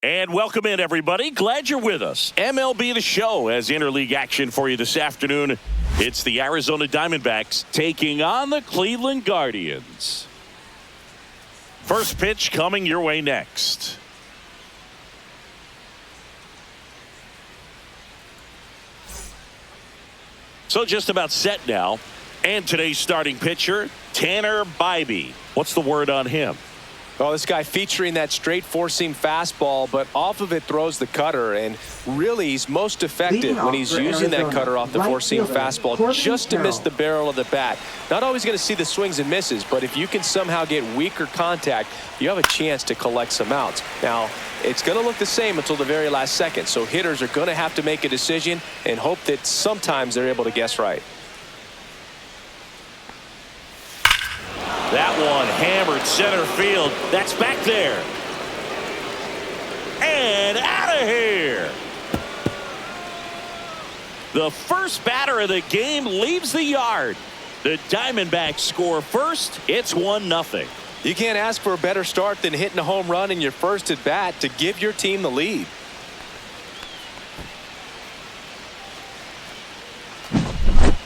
And welcome in, everybody. Glad you're with us. MLB The Show has interleague action for you this afternoon. It's the Arizona Diamondbacks taking on the Cleveland Guardians. First pitch coming your way next. So just about set now. And today's starting pitcher, Tanner Bybee. What's the word on him? Well, this guy featuring that straight four-seam fastball, but off of it throws the cutter, and really he's most effective when he's using that cutter off the four-seam fastball just to miss the barrel of the bat. Not always going to see the swings and misses, but if you can somehow get weaker contact, you have a chance to collect some outs. Now, it's going to look the same until the very last second, so hitters are going to have to make a decision and hope that sometimes they're able to guess right. That one hammered center field. That's back there. And out of here. The first batter of the game leaves the yard. The Diamondbacks score first. It's 1-0. You can't ask for a better start than hitting a home run in your first at bat to give your team the lead.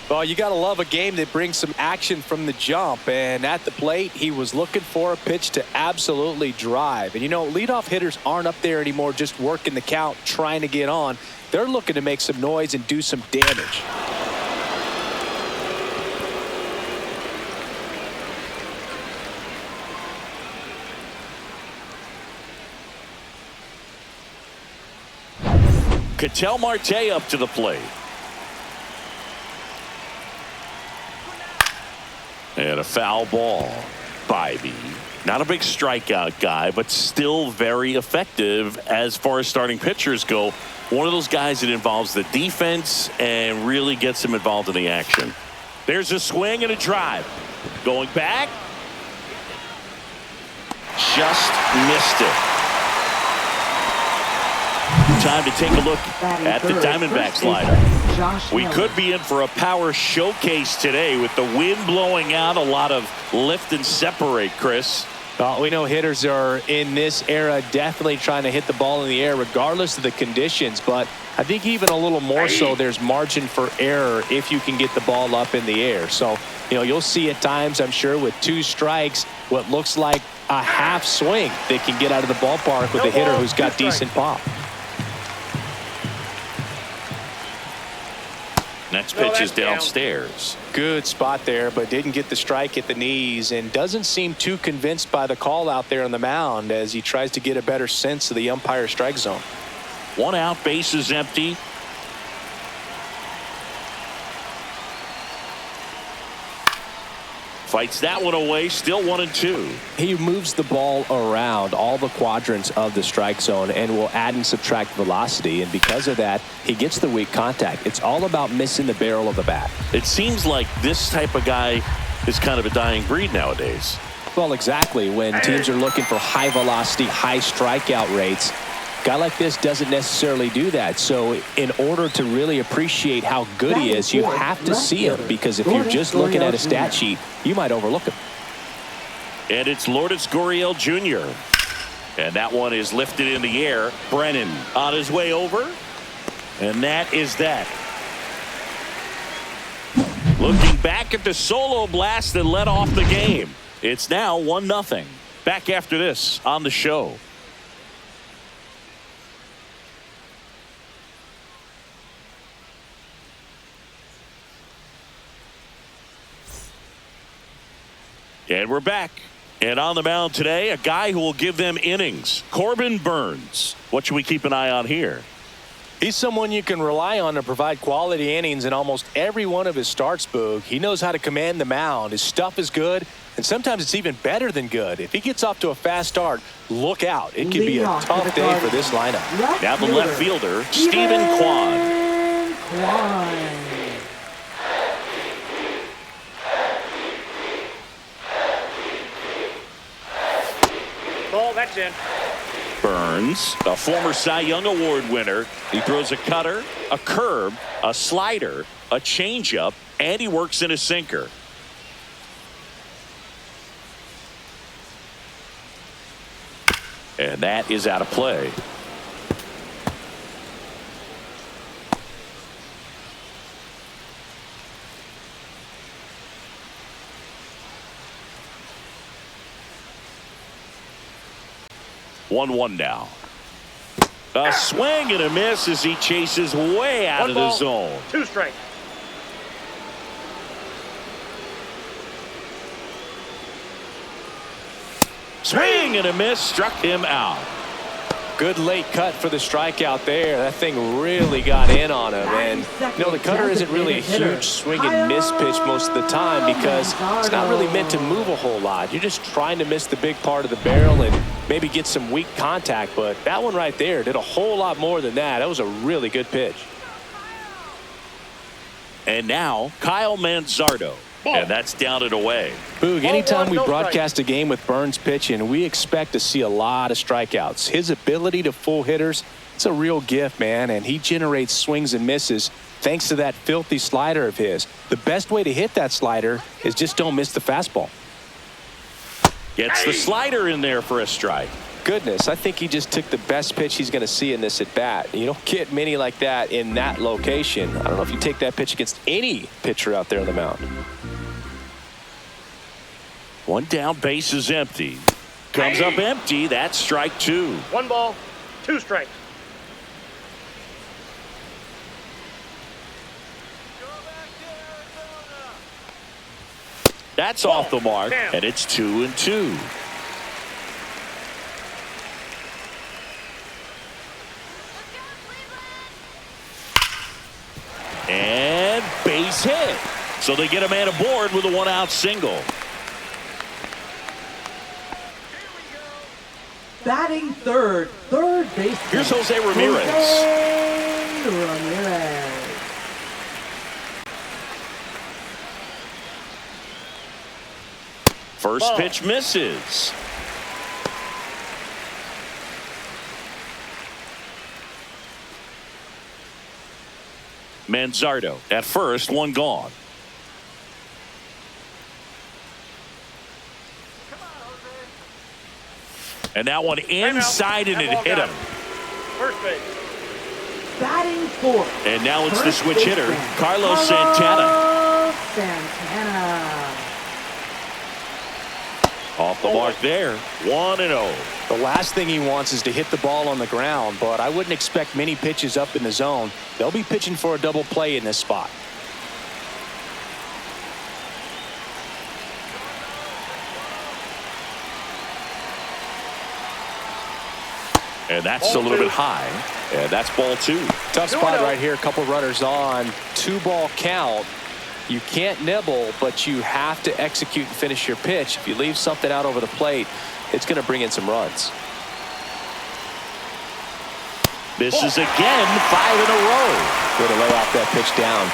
Well, you got to love a game that brings some action from the jump, and at the plate he was looking for a pitch to absolutely drive. And you know, leadoff hitters aren't up there anymore just working the count, trying to get on. They're looking to make some noise and do some damage. Ketel Marte up to the plate. And a foul ball. Bybee, not a big strikeout guy, but still very effective as far as starting pitchers go. One of those guys that involves the defense and really gets them involved in the action. There's a swing and a drive. Going back. Just missed it. Time to take a look at the Diamondbacks lineup. We could be in for a power showcase today with the wind blowing out, a lot of lift and separate, Chris. Well, we know hitters are in this era definitely trying to hit the ball in the air regardless of the conditions, but I think even a little more so there's margin for error if you can get the ball up in the air. So, you know, you'll see at times, I'm sure, with 2 strikes, what looks like a half swing that can get out of the ballpark with a hitter who's got decent pop. Next pitch is downstairs. Good spot there, but didn't get the strike at the knees and doesn't seem too convinced by the call out there on the mound as he tries to get a better sense of the umpire strike zone. 1 out, base is empty. Fights that one away, still 1-2. He moves the ball around all the quadrants of the strike zone and will add and subtract velocity, and because of that he gets the weak contact. It's all about missing the barrel of the bat. It seems like this type of guy is kind of a dying breed nowadays. Well, exactly. When teams are looking for high velocity, high strikeout rates, a guy like this doesn't necessarily do that. So in order to really appreciate how good he is, you have to see him, because if you're just looking at a stat sheet, you might overlook him. And it's Lourdes Gurriel Jr. And that one is lifted in the air. Brennan on his way over. And that is that. Looking back at the solo blast that led off the game. It's now 1-0. Back after this on the show. And we're back. And on the mound today, a guy who will give them innings. Corbin Burnes. What should we keep an eye on here? He's someone you can rely on to provide quality innings in almost every one of his starts, Boog. He knows how to command the mound. His stuff is good, and sometimes it's even better than good. If he gets off to a fast start, look out. It could be a tough day for this lineup. Now the left fielder, Stephen Kwan. That's in. Burnes, a former Cy Young Award winner. He throws a cutter, a curve, a slider, a changeup, and he works in a sinker. And that is out of play. 1-1 now. A swing and a miss as he chases way out of the zone. 2 strikes. Swing and a miss, struck him out. Good late cut for the strikeout there. That thing really got in on him. And, the cutter isn't really a huge swing and miss pitch most of the time because it's not really meant to move a whole lot. You're just trying to miss the big part of the barrel and maybe get some weak contact. But that one right there did a whole lot more than that. That was a really good pitch. And now, Kyle Manzardo. And that's down and away. Boog, anytime we broadcast a game with Burns pitching, we expect to see a lot of strikeouts. His ability to fool hitters, it's a real gift, man, and he generates swings and misses thanks to that filthy slider of his. The best way to hit that slider is just don't miss the fastball. Gets the slider in there for a strike. Goodness, I think he just took the best pitch he's going to see in this at bat. You don't get many like that in that location. I don't know if you take that pitch against any pitcher out there on the mound. 1 down, base is empty. Comes up empty. That's strike 2. 1 ball, 2 strikes. That's off the mark, and it's 2-2. And base hit. So they get a man aboard with a 1-out single. Batting third base. Here's Jose Ramirez. First pitch misses. Manzardo at first, 1 gone. And that one inside and it hit him. First base. Batting fourth. And now it's the switch hitter, Carlos Santana. Off the mark there, 1-0. The last thing he wants is to hit the ball on the ground, but I wouldn't expect many pitches up in the zone. They'll be pitching for a double play in this spot. And that's a little bit high. And that's ball 2. Tough spot right here. A couple runners on. 2-ball count. You can't nibble, but you have to execute and finish your pitch. If you leave something out over the plate, it's going to bring in some runs. Misses again, 5 in a row. Way to lay off that pitch down.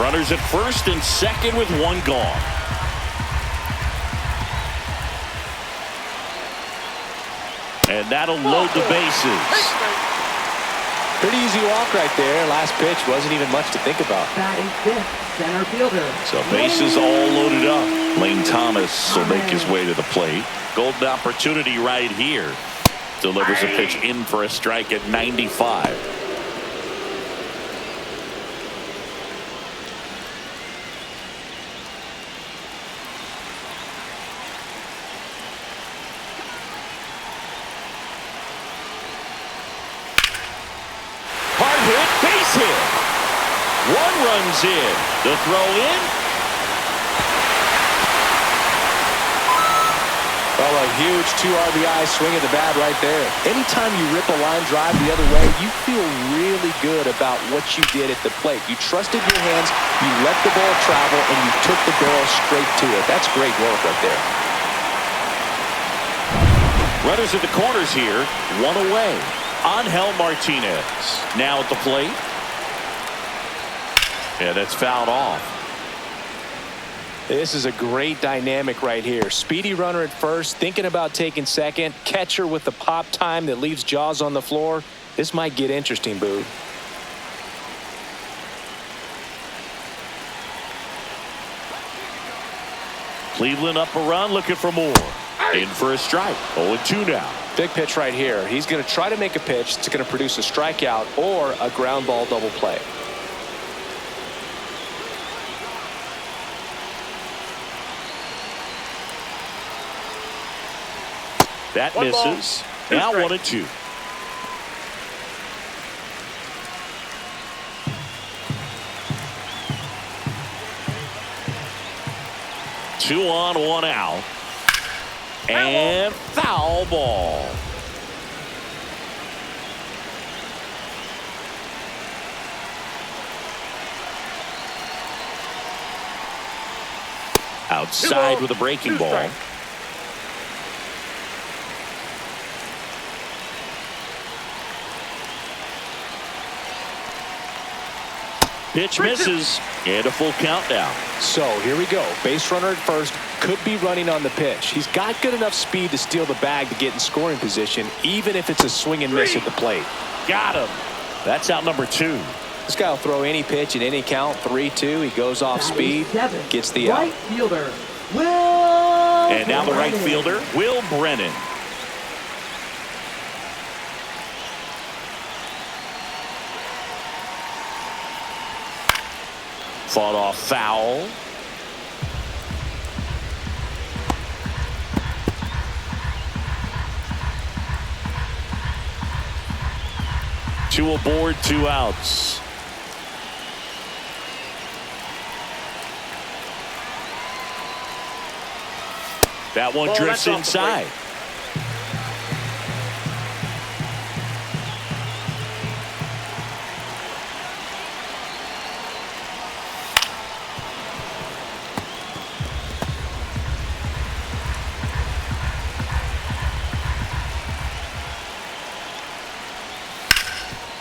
Runners at first and second with 1 gone. And that'll load the bases. Pretty easy walk right there. Last pitch wasn't even much to think about. Batting fifth, center fielder. So bases all loaded up. Lane Thomas will make his way to the plate. Golden opportunity right here. Delivers a pitch in for a strike at 95. Base hit. 1 runs in. The throw in. Well, a huge 2 RBI swing of the bat right there. Anytime you rip a line drive the other way, you feel really good about what you did at the plate. You trusted your hands, you let the ball travel, and you took the barrel straight to it. That's great work right there. Runners at the corners here. 1 away. Angel Martinez now at the plate. And that's fouled off. This is a great dynamic right here. Speedy runner at first, thinking about taking second. Catcher with the pop time that leaves Jaws on the floor. This might get interesting, Boo. Cleveland up a run, looking for more. In for a strike. 0-2 now. Big pitch right here. He's going to try to make a pitch that's going to produce a strikeout or a ground ball double play. That One ball, misses. two Now strikes. 1-2. Two on, one out. And foul ball. Outside with a breaking ball. Strikes. Pitch misses. And a full count now. So here we go. Base runner at first, could be running on the pitch. He's got good enough speed to steal the bag to get in scoring position, even if it's a swing and miss at the plate. Got him. That's out number 2. This guy will throw any pitch in any count. 3-2. He goes off speed, gets the out. Right fielder, Will. And now the right Brennan. fielder, Will Brennan. Fought off foul. Two aboard, 2 outs. That one drifts that's off the inside.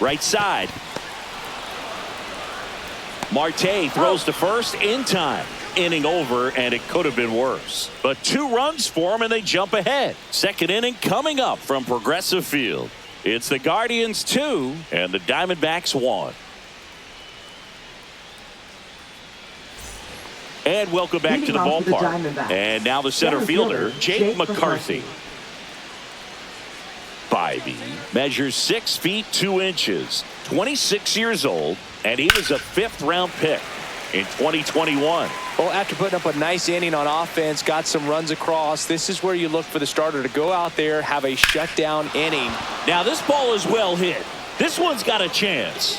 Right side. Marte throws to first in time. Inning over, and it could have been worse. But 2 runs for him, and they jump ahead. Second inning coming up from Progressive Field. It's the Guardians 2 and the Diamondbacks 1. And welcome back to the ballpark. And now the center fielder, Jake McCarthy. Bybee measures 6 feet 2 inches, 26 years old, and he was a 5th-round pick in 2021. Well, after putting up a nice inning on offense, got some runs across, this is where you look for the starter to go out there, have a shutdown inning. Now this ball is well hit. This one's got a chance.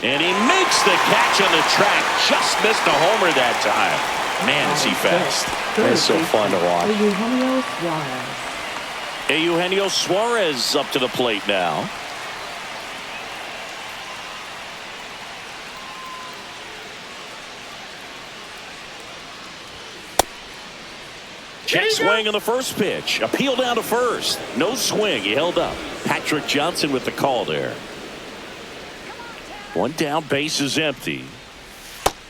And he makes the catch on the track. Just missed a homer that time. Man, is he fast. It's so fun to watch. Eugenio Suarez. Eugenio Suarez up to the plate now. Check swing on the first pitch. Appeal down to first. No swing. He held up. Patrick Johnson with the call there. One down, base is empty.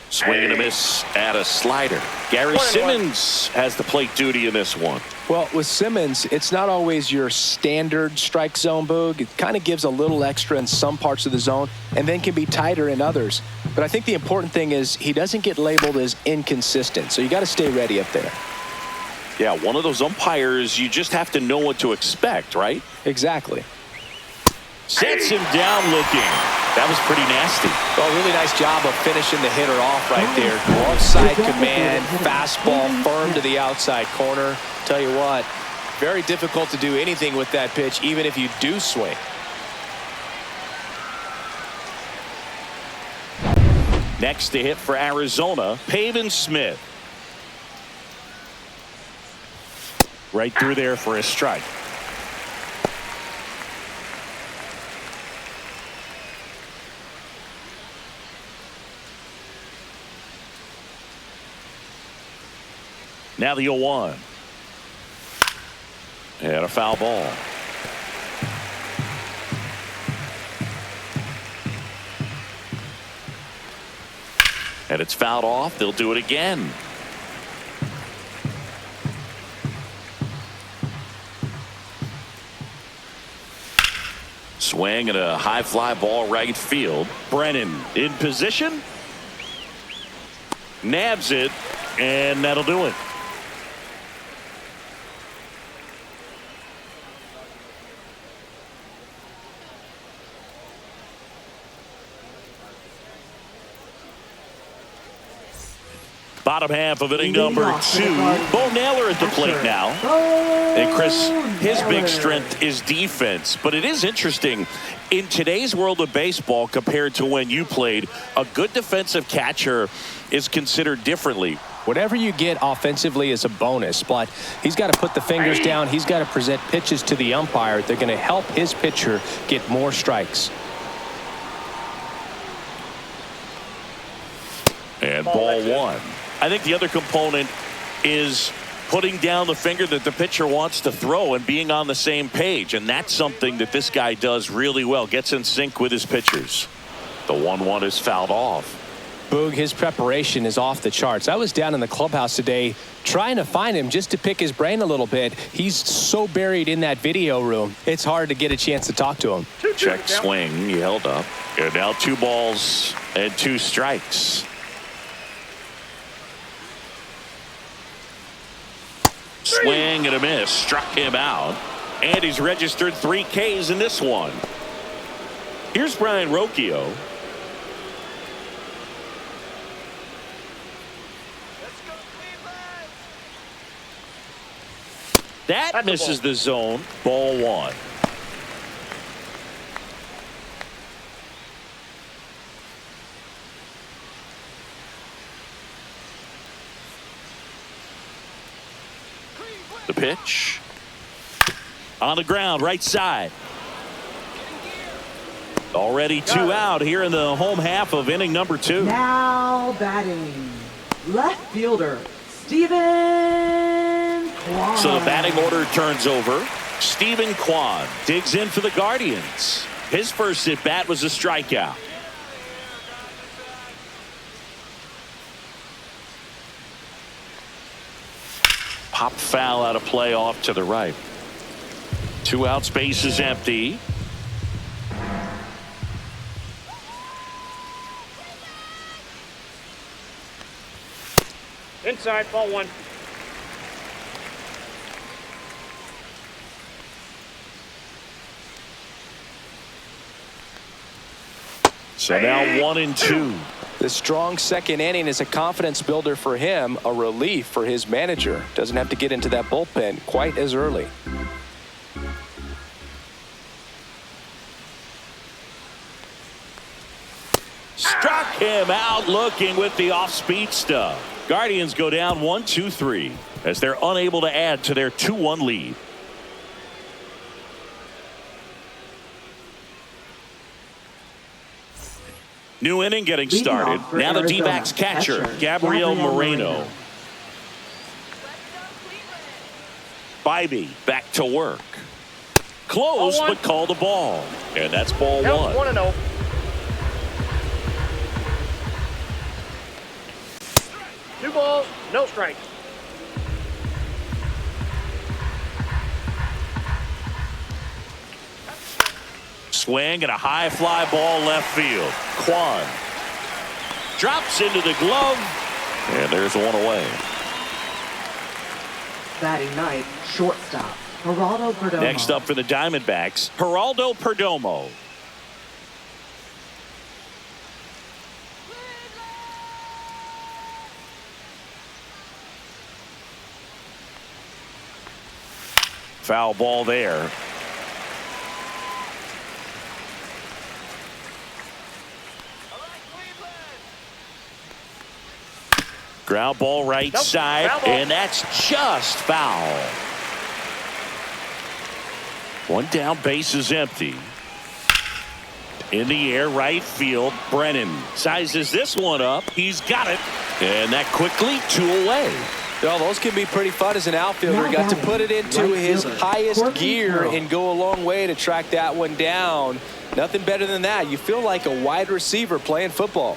Swing and a miss at a slider. Gary Simmons has the plate duty in this one. Well, with Simmons, it's not always your standard strike zone, Boog. It kind of gives a little extra in some parts of the zone and then can be tighter in others. But I think the important thing is he doesn't get labeled as inconsistent. So you got to stay ready up there. Yeah, one of those umpires, you just have to know what to expect, right? Exactly. Sets him down looking. That was pretty nasty. Well, really nice job of finishing the hitter off right there. Outside command, fastball firm to the outside corner. Tell you what, very difficult to do anything with that pitch, even if you do swing. Next to hit for Arizona, Pavin Smith. Right through there for a strike. Now the 0-1. And a foul ball. And it's fouled off. They'll do it again. Swing and a high fly ball right field. Brennan in position. Nabs it, and that'll do it. Bottom half of inning number 2. Bo Naylor at the plate now. And Chris, his big strength is defense. But it is interesting, in today's world of baseball compared to when you played, a good defensive catcher is considered differently. Whatever you get offensively is a bonus, but he's got to put the fingers down. He's got to present pitches to the umpire. They're going to help his pitcher get more strikes. And ball 1. I think the other component is putting down the finger that the pitcher wants to throw and being on the same page. And that's something that this guy does really well. Gets in sync with his pitchers. The 1-1 is fouled off. Boog, his preparation is off the charts. I was down in the clubhouse today trying to find him just to pick his brain a little bit. He's so buried in that video room, it's hard to get a chance to talk to him. Check swing. He held up. And now 2 balls and 2 strikes. Swing and a miss. Struck him out. And he's registered 3 Ks in this one. Here's Brian Rocchio. That misses the zone. Ball 1. The pitch. On the ground, right side. Already 2 out here in the home half of inning number 2. Now batting, left fielder, Stephen Kwan. So the batting order turns over. Stephen Kwan digs in for the Guardians. His first at bat was a strikeout. Pop foul out of play off to the right. 2 outs, base is empty. Inside, ball 1. So now 1-2. The strong second inning is a confidence builder for him, a relief for his manager. Doesn't have to get into that bullpen quite as early. Struck him out looking with the off-speed stuff. Guardians go down 1-2-3 as they're unable to add to their 2-1 lead. New inning getting started. Now the D-backs catcher, Gabriel Moreno. Bybee back to work. Close, but called a ball. And that's ball 1. 1-0. Two balls, no strikes. Swing and a high fly ball left field. Kwan drops into the glove, and there's 1 away. Batting ninth, shortstop, Geraldo Perdomo. Next up for the Diamondbacks, Geraldo Perdomo. Foul ball there. Ground ball right side, and that's just foul. 1 down, base is empty. In the air, right field. Brennan sizes this one up. He's got it. And that quickly 2 away. Well, those can be pretty fun as an outfielder. He got to put it into his highest gear and go a long way to track that one down. Nothing better than that. You feel like a wide receiver playing football.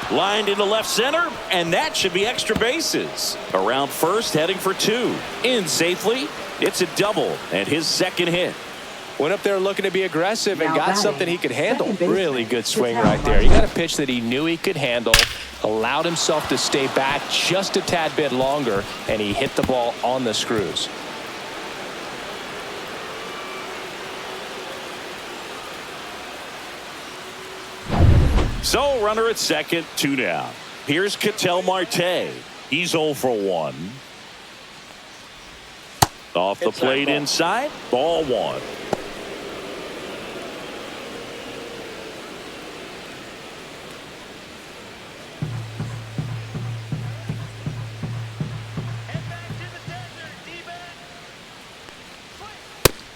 Lined into left center, and that should be extra bases. Around first, heading for 2. In safely, it's a double, and his second hit. Went up there looking to be aggressive and got something he could handle. Really good swing right there. He got a pitch that he knew he could handle, allowed himself to stay back just a tad bit longer, and he hit the ball on the screws. So runner at second, 2 down. Here's Ketel Marte. He's 0 for 1. Off the plate inside, ball 1.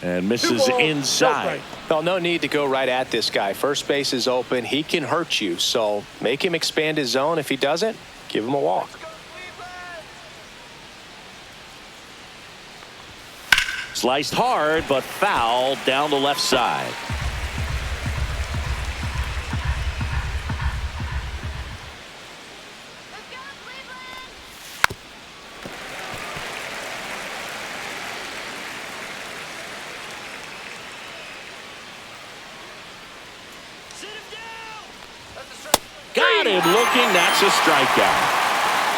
And misses inside. Well, no need to go right at this guy. First base is open. He can hurt you. So make him expand his zone. If he doesn't, give him a walk. Sliced hard, but foul down the left side. Got him looking. That's a strikeout.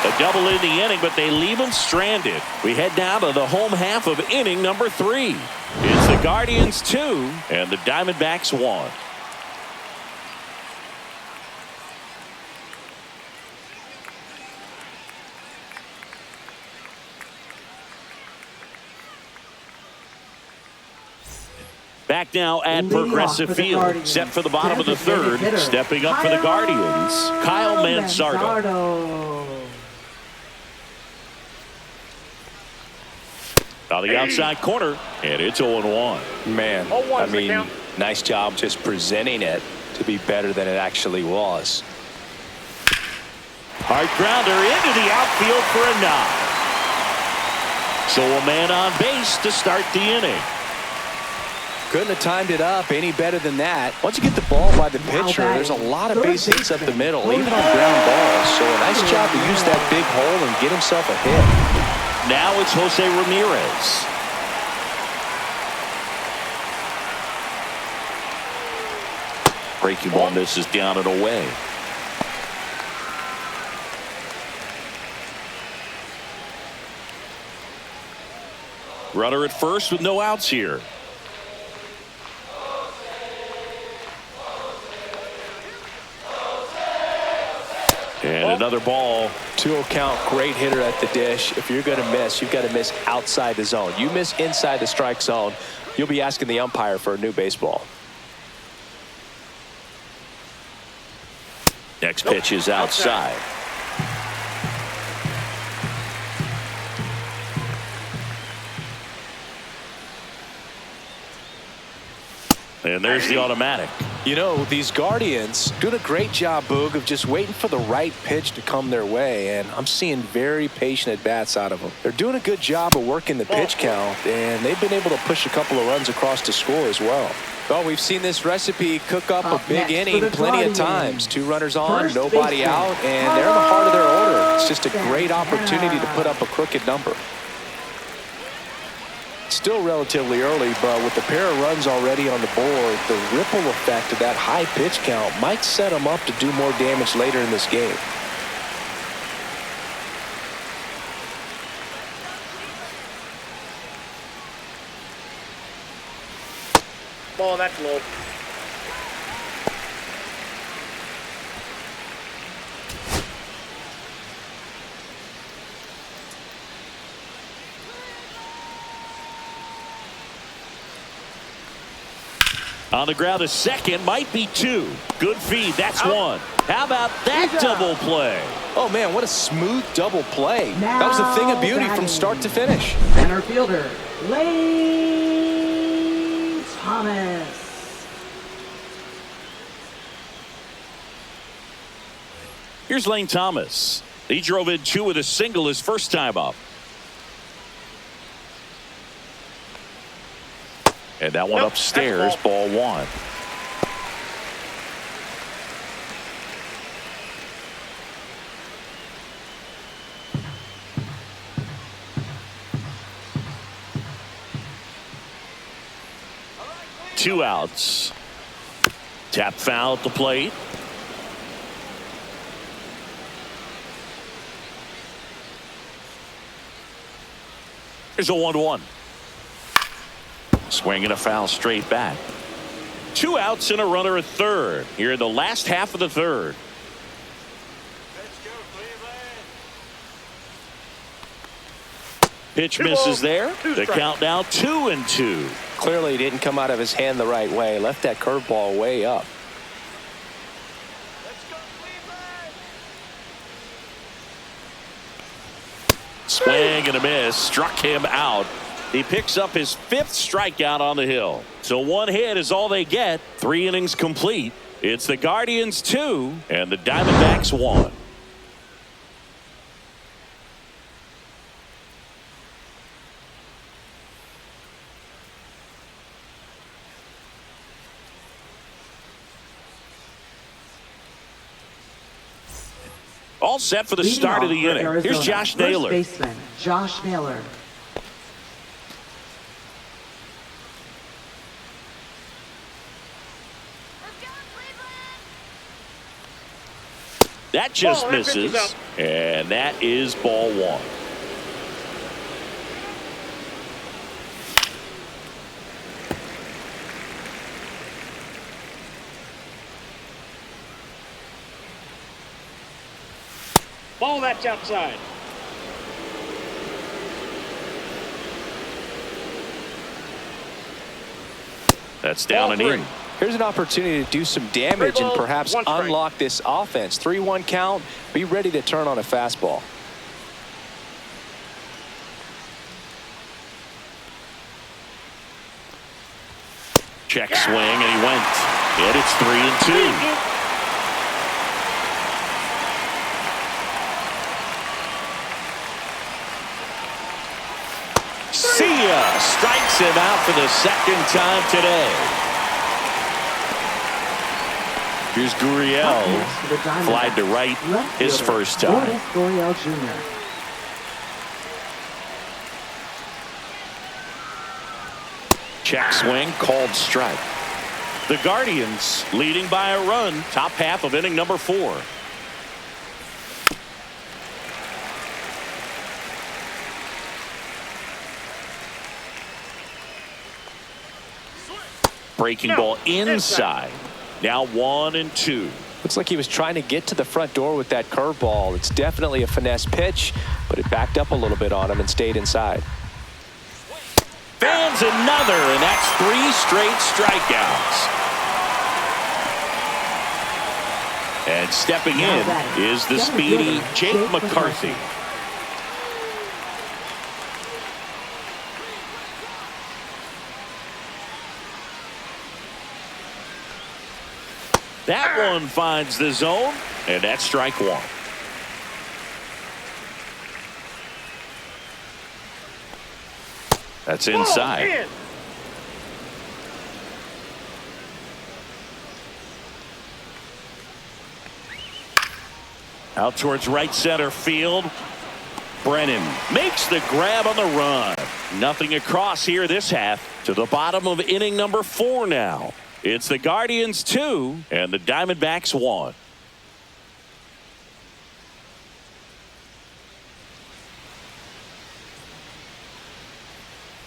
A double in the inning, but they leave him stranded. We head down to the home half of inning number 3. It's the Guardians 2 and the Diamondbacks 1. Back now at Progressive Field, set for the bottom of the 3rd. Stepping up for the Guardians, Kyle Manzardo. On the outside corner, and it's 0-1. Man, I mean, nice job just presenting it to be better than it actually was. Hard grounder into the outfield for a knock. So a man on base to start the inning. Couldn't have timed it up any better than that. Once you get the ball by the pitcher, there's a lot of base hits up the middle, even on ground balls. So a nice job to use that big hole and get himself a hit. Now it's Jose Ramirez. Breaking ball misses down and away. Runner at first with no outs here. And another ball. 2-0 count, great hitter at the dish. If you're going to miss, you've got to miss outside the zone. You miss inside the strike zone, you'll be asking the umpire for a new baseball. Next pitch is outside. And there's the automatic. You know, these Guardians doing a great job, Boog, of just waiting for the right pitch to come their way, and I'm seeing very patient at-bats out of them. They're doing a good job of working the pitch count, and they've been able to push a couple of runs across to score as well. Well, we've seen this recipe cook up a big inning plenty of times. 2 runners on, nobody out, and they're in the heart of their order. It's just a great opportunity to put up a crooked number. Still relatively early, but with the pair of runs already on the board, the ripple effect of that high pitch count might set them up to do more damage later in this game. Ball, that's low. On the ground, a second, might be 2. Good feed, that's 1. How about that double play? Oh, man, what a smooth double play. That was a thing of beauty from start to finish. Center fielder, Lane Thomas. Here's Lane Thomas. He drove in 2 with a single his first time up. And that one upstairs, ball 1. Two outs. Tap foul at the plate. Here's a 1-1. Swinging a foul straight back. 2 outs and a runner at third here in the last half of the third. Pitch misses there. The count now 2-2. Clearly didn't come out of his hand the right way. Left that curveball way up. Swing and a miss. Struck him out. He picks up his 5th strikeout on the hill. So 1 hit is all they get. 3 innings complete. It's the Guardians 2 and the Diamondbacks 1. All set for the start of the inning. Here's Josh Naylor. First baseman, Josh Naylor. That just misses, and that is ball 1. Ball, that's outside. That's down and in. Here's an opportunity to do some damage and perhaps unlock this offense. 3-1 count. Be ready to turn on a fastball. Check swing, and he went. And it's 3-2. See ya. Strikes him out for the 2nd time today. Here's Gurriel. Flied to right his first time. Gurriel Jr. Check swing, called strike. The Guardians leading by a run. Top half of inning number 4. Breaking ball inside. Now 1-2. Looks like he was trying to get to the front door with that curveball. It's definitely a finesse pitch, but it backed up a little bit on him and stayed inside. Fans another, and that's 3 straight strikeouts. And stepping in is the speedy Jake McCarthy. That one finds the zone, and that's strike 1. That's inside. Out towards right center field. Brennan makes the grab on the run. Nothing across here this half. To the bottom of inning number 4 now. It's the Guardians 2 and the Diamondbacks 1.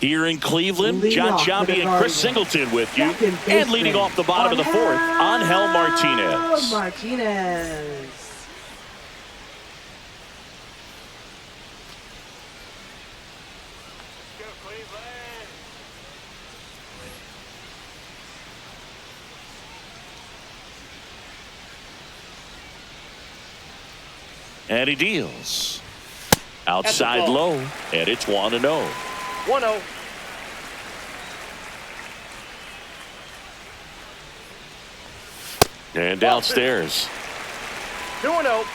Here in Cleveland, John Sciambi and Chris Singleton with you. And leading off the bottom of the 4th, Angel Martinez. And he deals. Outside low, and it's 1-0. 1-0. And downstairs. 2-0.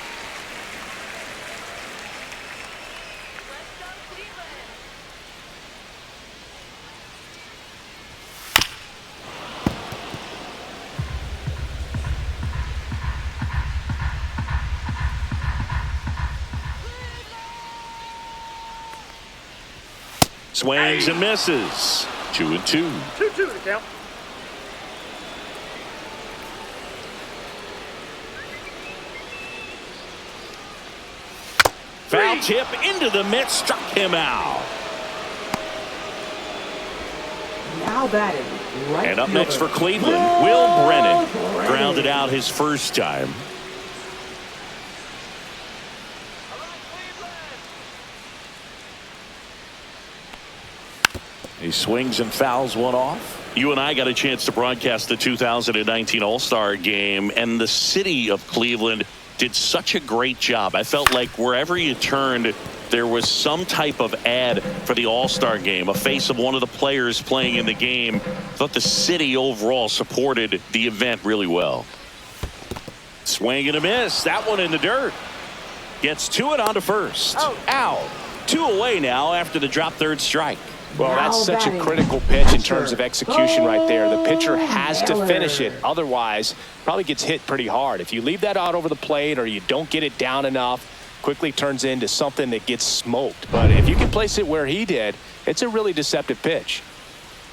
Swings and misses. 2-2. 2-2 the count. Foul tip into the mitt, struck him out. Now batting, Right And up next for fielder, Cleveland, Will Brennan. Grounded out his first time. He swings and fouls one off. You and I got a chance to broadcast the 2019 All-Star Game, and the city of Cleveland did such a great job. I felt like wherever you turned, there was some type of ad for the All-Star Game, a face of one of the players playing in the game. I thought the city overall supported the event really well. Swing and a miss. That one in the dirt. Gets to it on to first. Out. 2 away now after the drop third strike. Well, that's such a critical pitch in terms of execution right there. The pitcher has to finish it. Otherwise, probably gets hit pretty hard. If you leave that out over the plate or you don't get it down enough, quickly turns into something that gets smoked. But if you can place it where he did, it's a really deceptive pitch.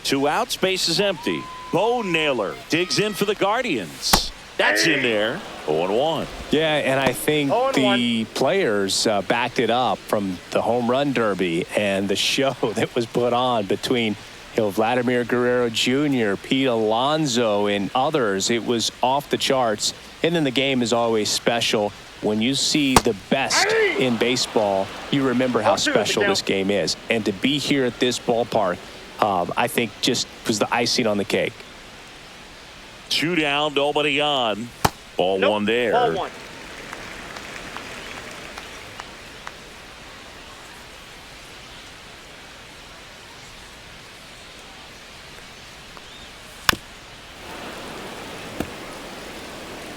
2 outs, base is empty. Bo Naylor digs in for the Guardians. That's in there. 0-1. Yeah, and I think the players backed it up from the home run derby and the show that was put on between Vladimir Guerrero Jr., Pete Alonso, and others. It was off the charts. And then the game is always special. When you see the best in baseball, you remember how special this game is. And to be here at this ballpark, I think just was the icing on the cake. 2 down, nobody on. Ball one there. Ball one.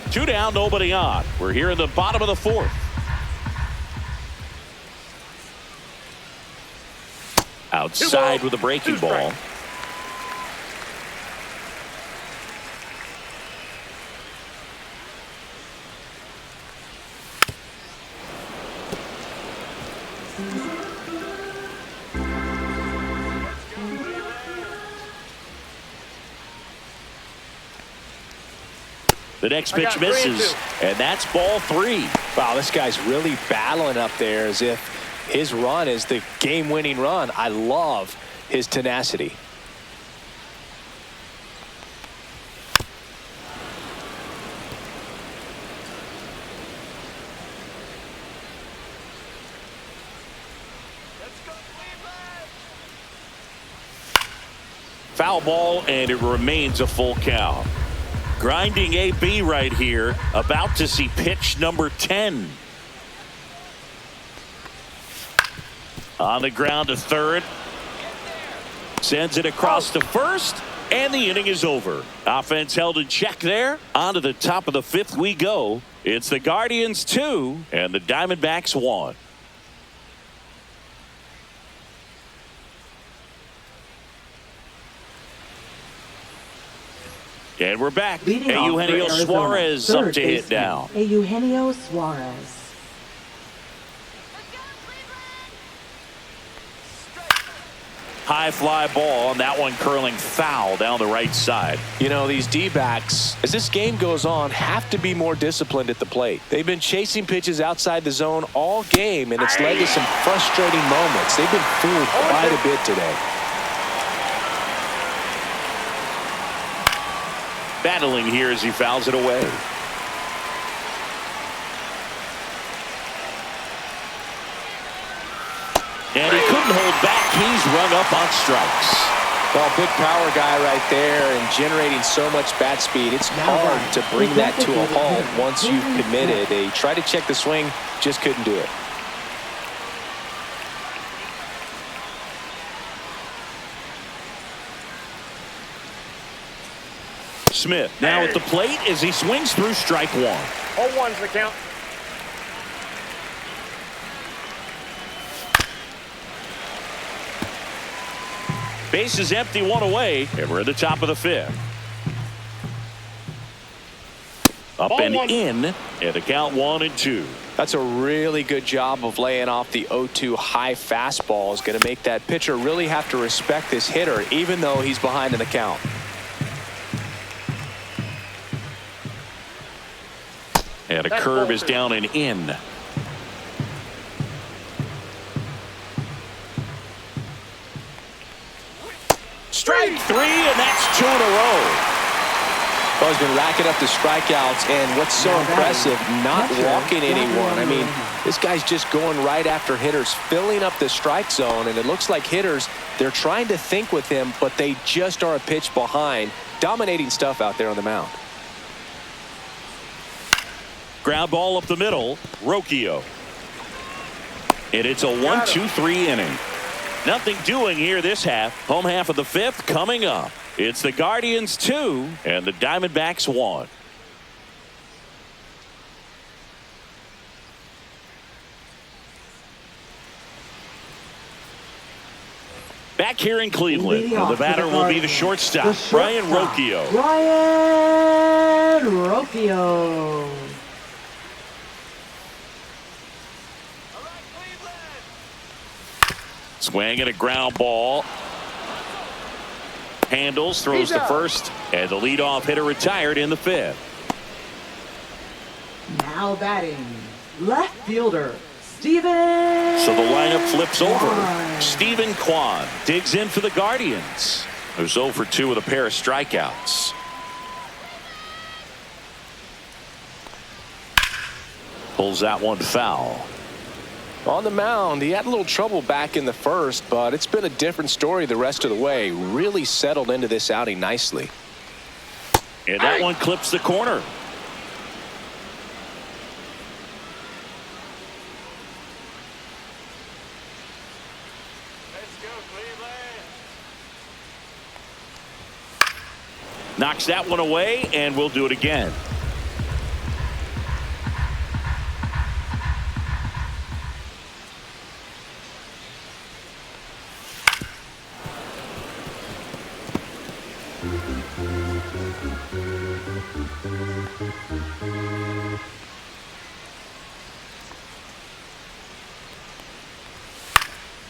Two down, nobody on. We're here in the bottom of the 4th. Outside with a breaking ball. The next pitch misses, and that's ball 3. Wow, this guy's really battling up there as if his run is the game-winning run. I love his tenacity. Foul ball, and it remains a full count. Grinding AB right here, about to see pitch number 10. On the ground to third. Sends it across to first, and the inning is over. Offense held in check there. On to the top of the 5th we go. It's the Guardians 2 and the Diamondbacks 1. And we're back. Eugenio Suarez up to hit now. Eugenio Suarez. High fly ball, and that one curling foul down the right side. You know, these D-backs, as this game goes on, have to be more disciplined at the plate. They've been chasing pitches outside the zone all game, and it's led to some frustrating moments. They've been fooled quite a bit today. Battling here as he fouls it away. And he couldn't hold back. He's rung up on strikes. Well, big power guy right there and generating so much bat speed. It's hard to bring that to a halt once you've committed. They tried to check the swing, just couldn't do it. Smith now at the plate as he swings through strike 1. 0-1's the count. Base is empty, 1 away, and we're at the top of the 5th. Up and in, and the count 1-2. That's a really good job of laying off the 0-2 high fastball. Is going to make that pitcher really have to respect this hitter, even though he's behind in the count. And a curve is down and in. Strike 3, and that's 2 in a row. Well, he's been racking up the strikeouts, and what's so impressive, not walking anyone. I mean, this guy's just going right after hitters, filling up the strike zone, and it looks like hitters, they're trying to think with him, but they just are a pitch behind. Dominating stuff out there on the mound. Ground ball up the middle. Rocchio. And it's a 1-2-3 inning. Nothing doing here this half. Home half of the 5th coming up. It's the Guardians 2 and the Diamondbacks 1. Back here in Cleveland, the batter will be the shortstop, Brian Rocchio. Brian Rocchio. Swing and a ground ball. Handles, throws to first, and the leadoff hitter retired in the 5th. Now batting, left fielder, Steven. So the lineup flips over. Stephen Kwan digs in for the Guardians, who's 0 for 2 with a pair of strikeouts. Pulls that one foul. On the mound, he had a little trouble back in the 1st, but it's been a different story the rest of the way. Really settled into this outing nicely. And that one clips the corner. Let's go, Cleveland. Knocks that one away, and we'll do it again.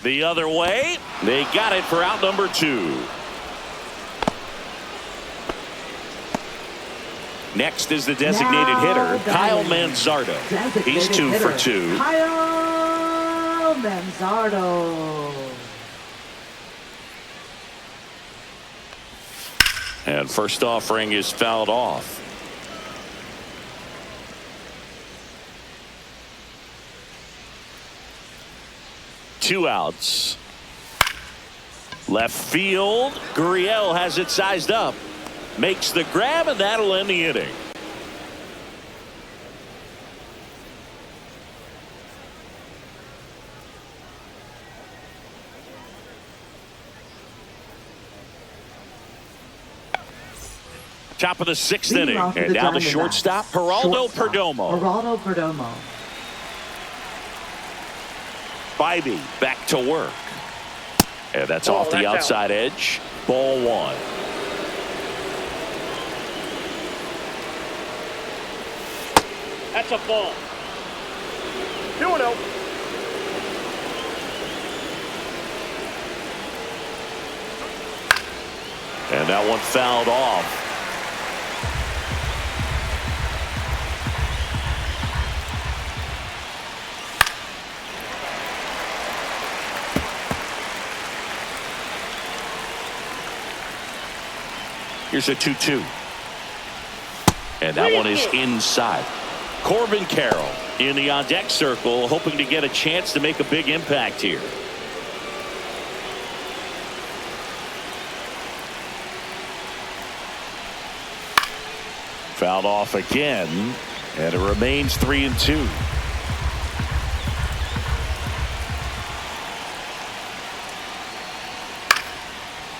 The other way. They got it for out number 2. Next is the designated hitter, Kyle Manzardo. He's 2 for 2. Kyle Manzardo. And first offering is fouled off. Two outs. Left field. Gurriel has it sized up. Makes the grab, and that'll end the inning. Top of the 6th inning. And now the shortstop, Geraldo Perdomo. Geraldo Perdomo. Bybee back to work. And that's off the outside edge. Ball 1. That's a ball. 2-0. And that one fouled off. Here's a 2-2. And that one is inside. Corbin Carroll in the on-deck circle, hoping to get a chance to make a big impact here. Fouled off again, and it remains 3-2.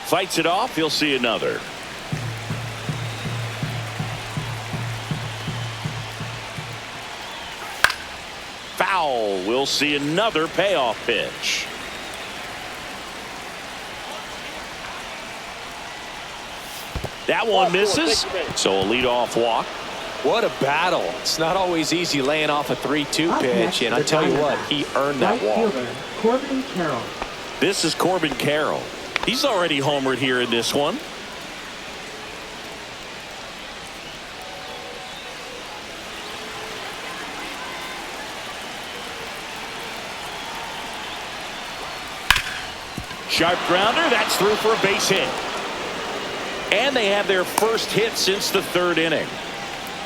Fights it off. He'll see another. Foul. We'll see another payoff pitch. That one misses. So a leadoff walk. What a battle. It's not always easy laying off a 3-2 pitch, and I tell you what, he earned that walk. Corbin Carroll. This is Corbin Carroll. He's already homered here in this one. Sharp grounder. That's through for a base hit. And they have their first hit since the third inning.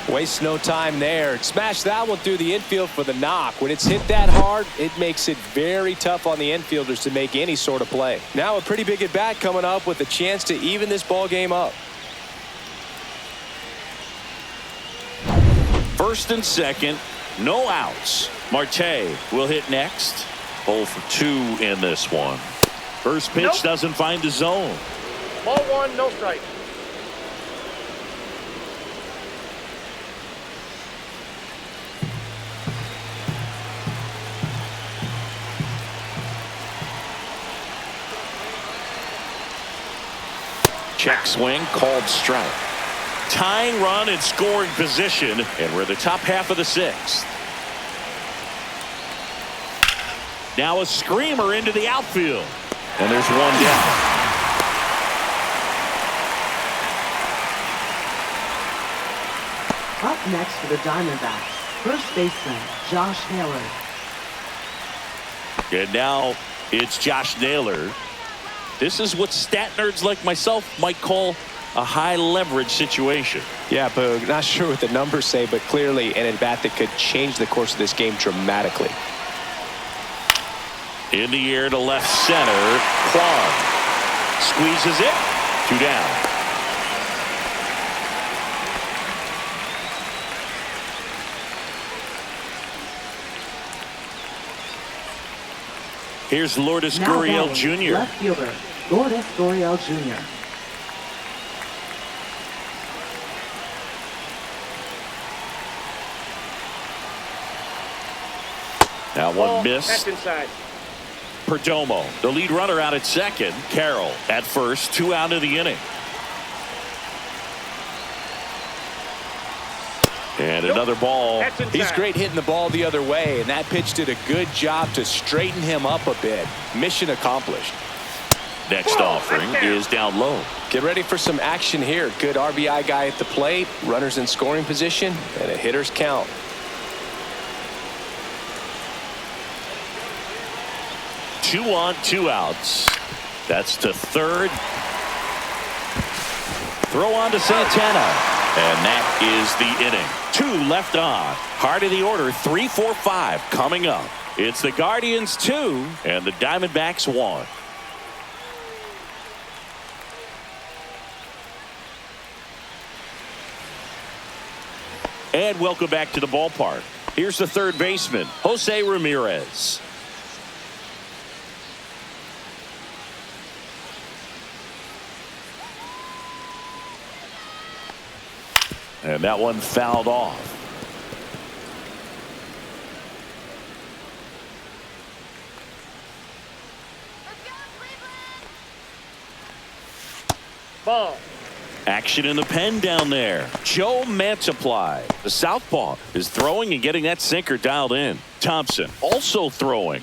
Waste no time there. Smash that one through the infield for the knock. When it's hit that hard, it makes it very tough on the infielders to make any sort of play. Now a pretty big at bat coming up with a chance to even this ball game up. First and second, no outs. Marte will hit next. 0 for 2 in this one. First pitch doesn't find the zone. Ball 1, no strike. Check swing, called strike. Tying run in scoring position, and we're in the top half of the sixth. Now a screamer into the outfield, and there's one down. Up next for the Diamondbacks, first baseman Josh Naylor. And now it's Josh Naylor. This is what stat nerds like myself might call a high leverage situation. Yeah, Boog, not sure what the numbers say, but clearly an at bat that could change the course of this game dramatically. In the air to left center, Clark squeezes it, 2 down. Here's Lourdes Gurriel Jr. Left fielder, Lourdes Gurriel Jr. Now one missed. That's inside. Perdomo, the lead runner, out at second. Carroll at first, 2 out of the inning. And another ball. He's great hitting the ball the other way, and that pitch did a good job to straighten him up a bit. Mission accomplished. Next offering is down low. Get ready for some action here. Good RBI guy at the plate, runners in scoring position, and a hitter's count. Two on, 2 outs. That's to third. Throw on to Santana. And that is the inning. 2 left on. Heart of the order, 3, 4, 5 coming up. It's the Guardians 2 and the Diamondbacks 1. And welcome back to the ballpark. Here's the third baseman, Jose Ramirez. And that one fouled off. Ball. Action in the pen down there. Joe Mantiply, the southpaw, is throwing and getting that sinker dialed in. Thompson also throwing.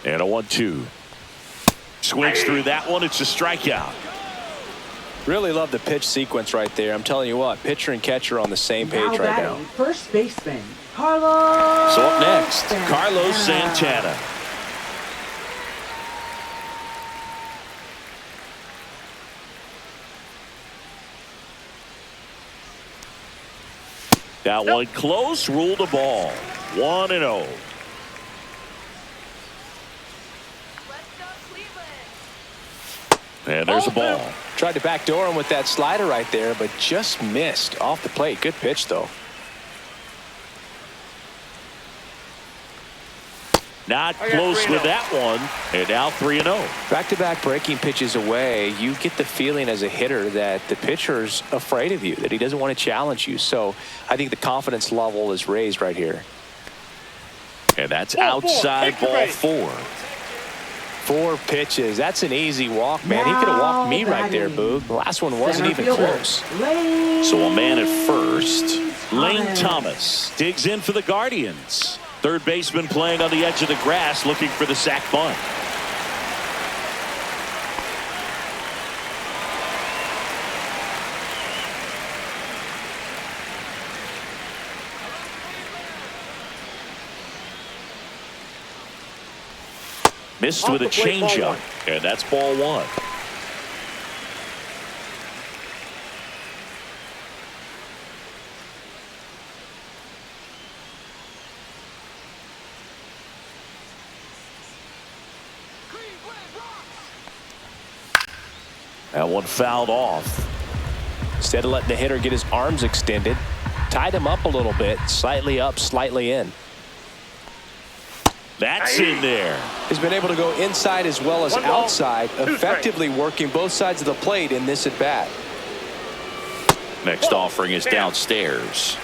And a 1-2. Swings through that one. It's a strikeout. Really love the pitch sequence right there. I'm telling you what, pitcher and catcher on the same page right now. First baseman Carlos. So up next, Carlos Santana. That one close, ruled a ball. 1-0. And there's a ball. Tried to backdoor him with that slider right there, but just missed off the plate. Good pitch, though. Not close with that one. And now 3-0. Back-to-back breaking pitches away, you get the feeling as a hitter that the pitcher's afraid of you, that he doesn't want to challenge you. So I think the confidence level is raised right here. And that's outside ball 4. 4 pitches. That's an easy walk, man. He could have walked me right there, Boog. The last one wasn't even close. So a man at first. Lane Thomas digs in for the Guardians. Third baseman playing on the edge of the grass looking for the sac bunt. Missed Off with a the plate, ball changeup. one. And that's ball one. That one fouled off. Instead of letting the hitter get his arms extended, tied him up a little bit, slightly up, slightly in. That's in there. He's been able to go inside as well as One ball, outside, two effectively working both sides of the plate in this at bat. Next offering is downstairs.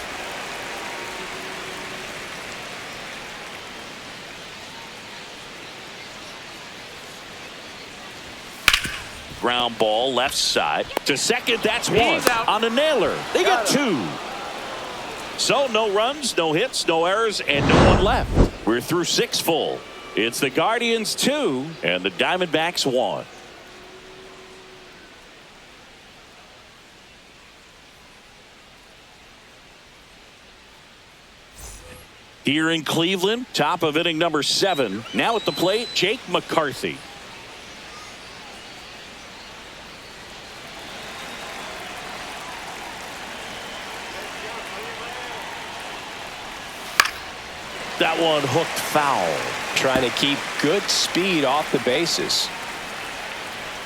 Ground ball left side to second. That's one He's out. on a nailer. They got two. So no runs, no hits, no errors, and no one left. We're through 6 full. It's the Guardians 2 and the Diamondbacks 1. Here in Cleveland, top of inning number 7. Now at the plate, Jake McCarthy. That one hooked foul. Trying to keep good speed off the bases.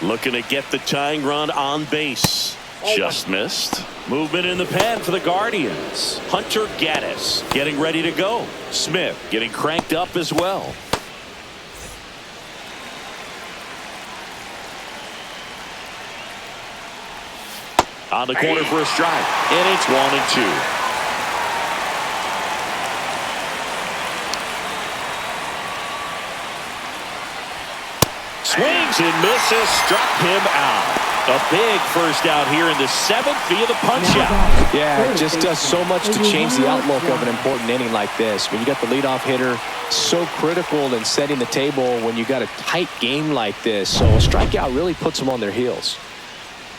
Looking to get the tying run on base. Just missed. Movement in the pen for the Guardians. Hunter Gaddis getting ready to go. Smith getting cranked up as well. On the corner for a strike. And it's 1-2. Swings and misses, struck him out. A big first out here in the 7th via the punch out. Yeah, it just does so much to change the outlook of an important inning like this. When you got the leadoff hitter, so critical in setting the table when you got a tight game like this. So a strikeout really puts them on their heels.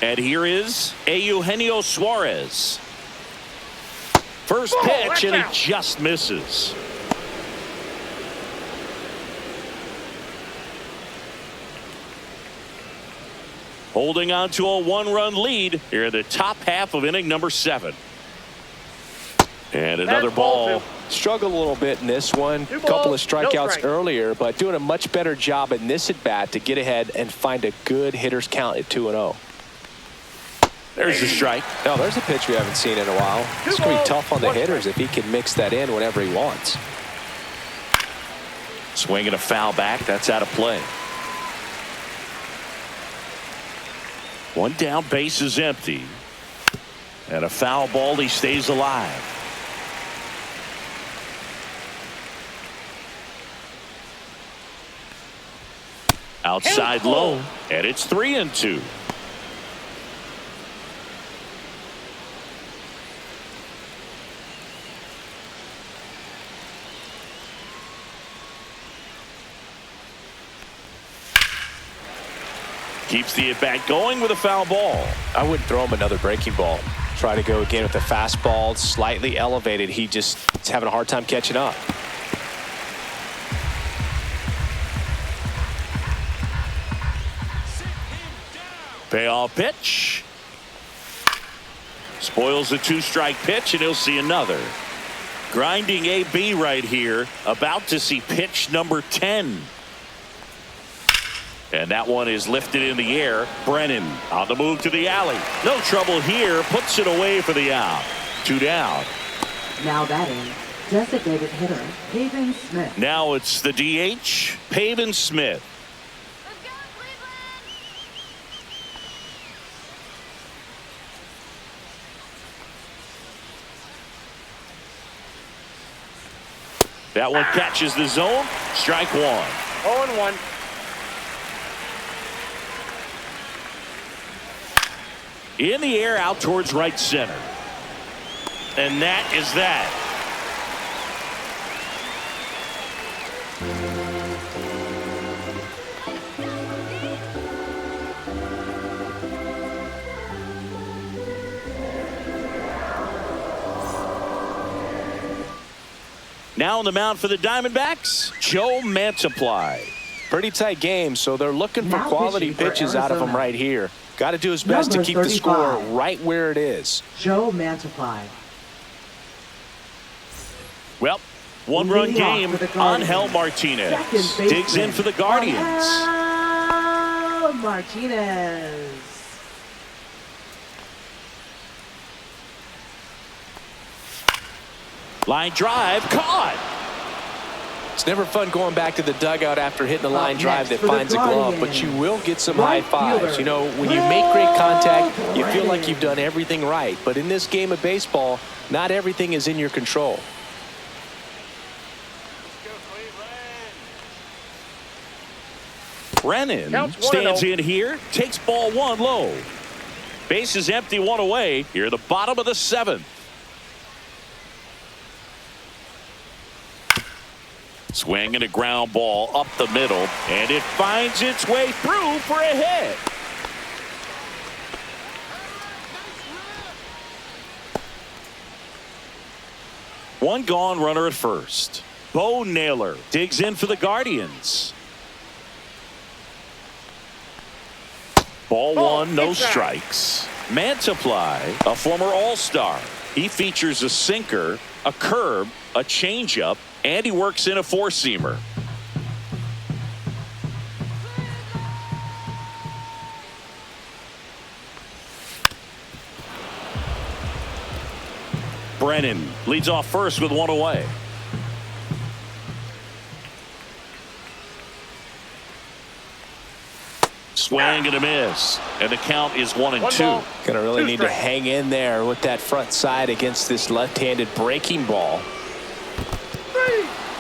And here is Eugenio Suarez. First pitch, and he just misses. Holding on to a 1-run lead here in the top half of inning number 7. And another ball. Struggled a little bit in this one. A couple of strikeouts earlier, but doing a much better job in this at bat to get ahead and find a good hitter's count at 2-0. There's the strike. Now there's a pitch we haven't seen in a while. It's going to be tough on the hitters if he can mix that in whenever he wants. Swinging a foul back. That's out of play. One down, base is empty. And a foul ball, he stays alive. Outside low, and it's 3-2. Keeps the at-bat going with a foul ball. I wouldn't throw him another breaking ball. Try to go again with the fastball, slightly elevated. He just is having a hard time catching up. Payoff pitch. Spoils the 2-strike pitch, and he'll see another. Grinding AB right here. About to see pitch number 10. And that one is lifted in the air. Brennan on the move to the alley. No trouble here. Puts it away for the out. 2 down. Now batting, designated hitter, Pavin Smith. Now it's the DH, Pavin Smith. That one catches the zone. Strike 1. 0-1. In the air, out towards right center. And that is that. Now on the mound for the Diamondbacks, Joe Mantiply. Pretty tight game, so they're looking for Now quality pitching for pitches out of him Arizona. right here. Got to do his best Number to keep the score 35. right where it is. Joe Mantiply. Well, one-run Leading off game. for the Guardians. Angel Martinez Second digs in baseman, for the Guardians. Angel Martinez. Line drive, caught. It's never fun going back to the dugout after hitting a line drive that next for the finds a glove, but you Guardians. will get some Right high fives. fielder, You know, when you make great contact, you feel like Brennan. you've done everything right. But in this game of baseball, not everything is in your control. Brennan Counts 1-0. stands in here, takes ball one low. Base is empty, one away. Here at the bottom of the seventh. Swing and a ground ball up the middle, and it finds its way through for a hit. One gone, runner at first. Bo Naylor digs in for the Guardians. Ball one, no strikes. Mantiply, a former All-Star. He features a sinker, a curve, a changeup, and he works in a four-seamer. Brennan leads off first with one away. Swing and a miss, and the count is 1-2. Gonna really Two need to strikes. hang in there with that front side against this left-handed breaking ball.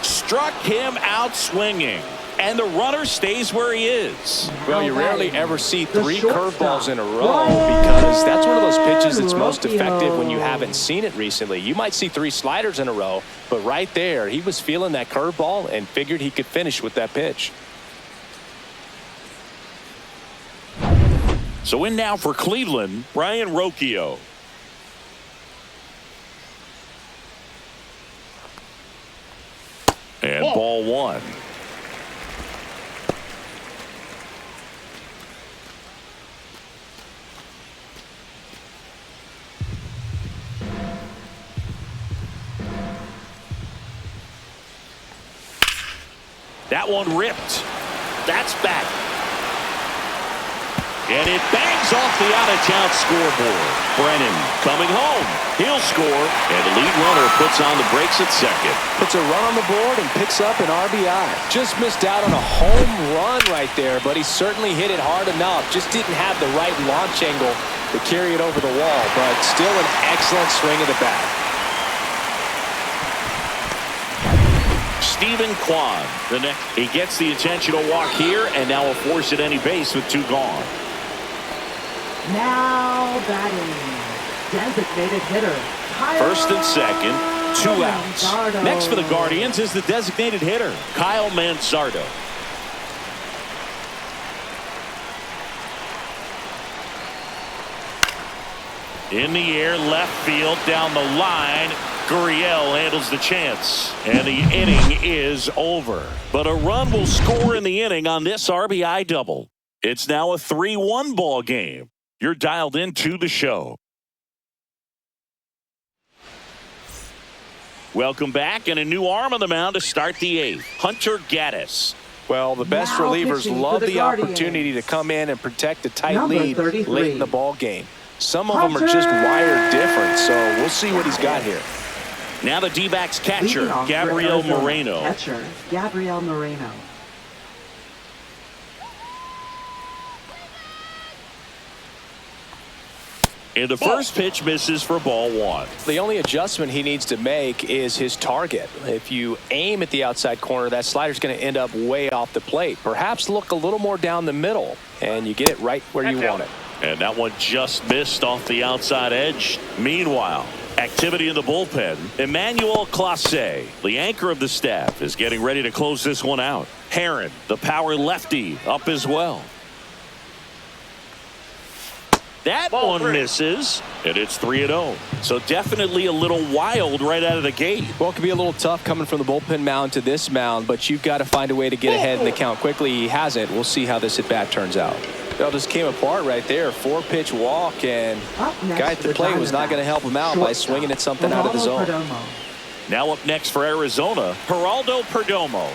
Struck him out swinging, and the runner stays where he is. Well, you Now rarely batting, ever see the 3 shortstop, curveballs in a row because that's one of those pitches that's most Rocchio. effective when you haven't seen it recently. You might see 3 sliders in a row, but right there, he was feeling that curveball and figured he could finish with that pitch. So in now for Cleveland, Brian Rocchio. And ball one. That one ripped. That's back. And it bangs off the out-of-town scoreboard. Brennan coming home. He'll score, and the lead runner puts on the brakes at second. Puts a run on the board and picks up an RBI. Just missed out on a home run right there, but he certainly hit it hard enough. Just didn't have the right launch angle to carry it over the wall, but still an excellent swing of the bat. Stephen Kwan, the next. He gets the intentional walk here, and now a force at any base with 2 gone. Now batting, designated hitter. First and second, 2 outs. Manzardo. Next for the Guardians is the designated hitter, Kyle Manzardo. In the air, left field, down the line. Gurriel handles the chance, and the inning is over. But a run will score in the inning on this RBI double. It's now a 3-1 ball game. You're dialed into the show. Welcome back, and a new arm on the mound to start the 8th. Hunter Gaddis. Well, the best Now relievers pitching for love the the Guardians. opportunity to come in and protect a tight Number lead 33. late in the ball game. Some of them are just wired different, so we'll see what he's got here. Now the D-backs catcher, Leading off for Gabriel Arizona, Moreno. Catcher, Gabriel Moreno. And the first pitch misses for ball one. The only adjustment he needs to make is his target. If you aim at the outside corner, that slider's going to end up way off the plate. Perhaps look a little more down the middle, and you get it right where you want it. And that one just missed off the outside edge. Meanwhile, activity in the bullpen. Emmanuel Clase, the anchor of the staff, is getting ready to close this one out. Heron, the power lefty, up as well. That Ball one 3. misses, and it's 3-0. So definitely a little wild right out of the gate. Well, it can be a little tough coming from the bullpen mound to this mound, but you've got to find a way to get ahead in the count quickly. He hasn't. We'll see how this at-bat turns out. It just came apart right there. 4-pitch walk, and guy at the plate was not going to help him out by swinging at something out of the zone. Now up next for Arizona, Geraldo Perdomo.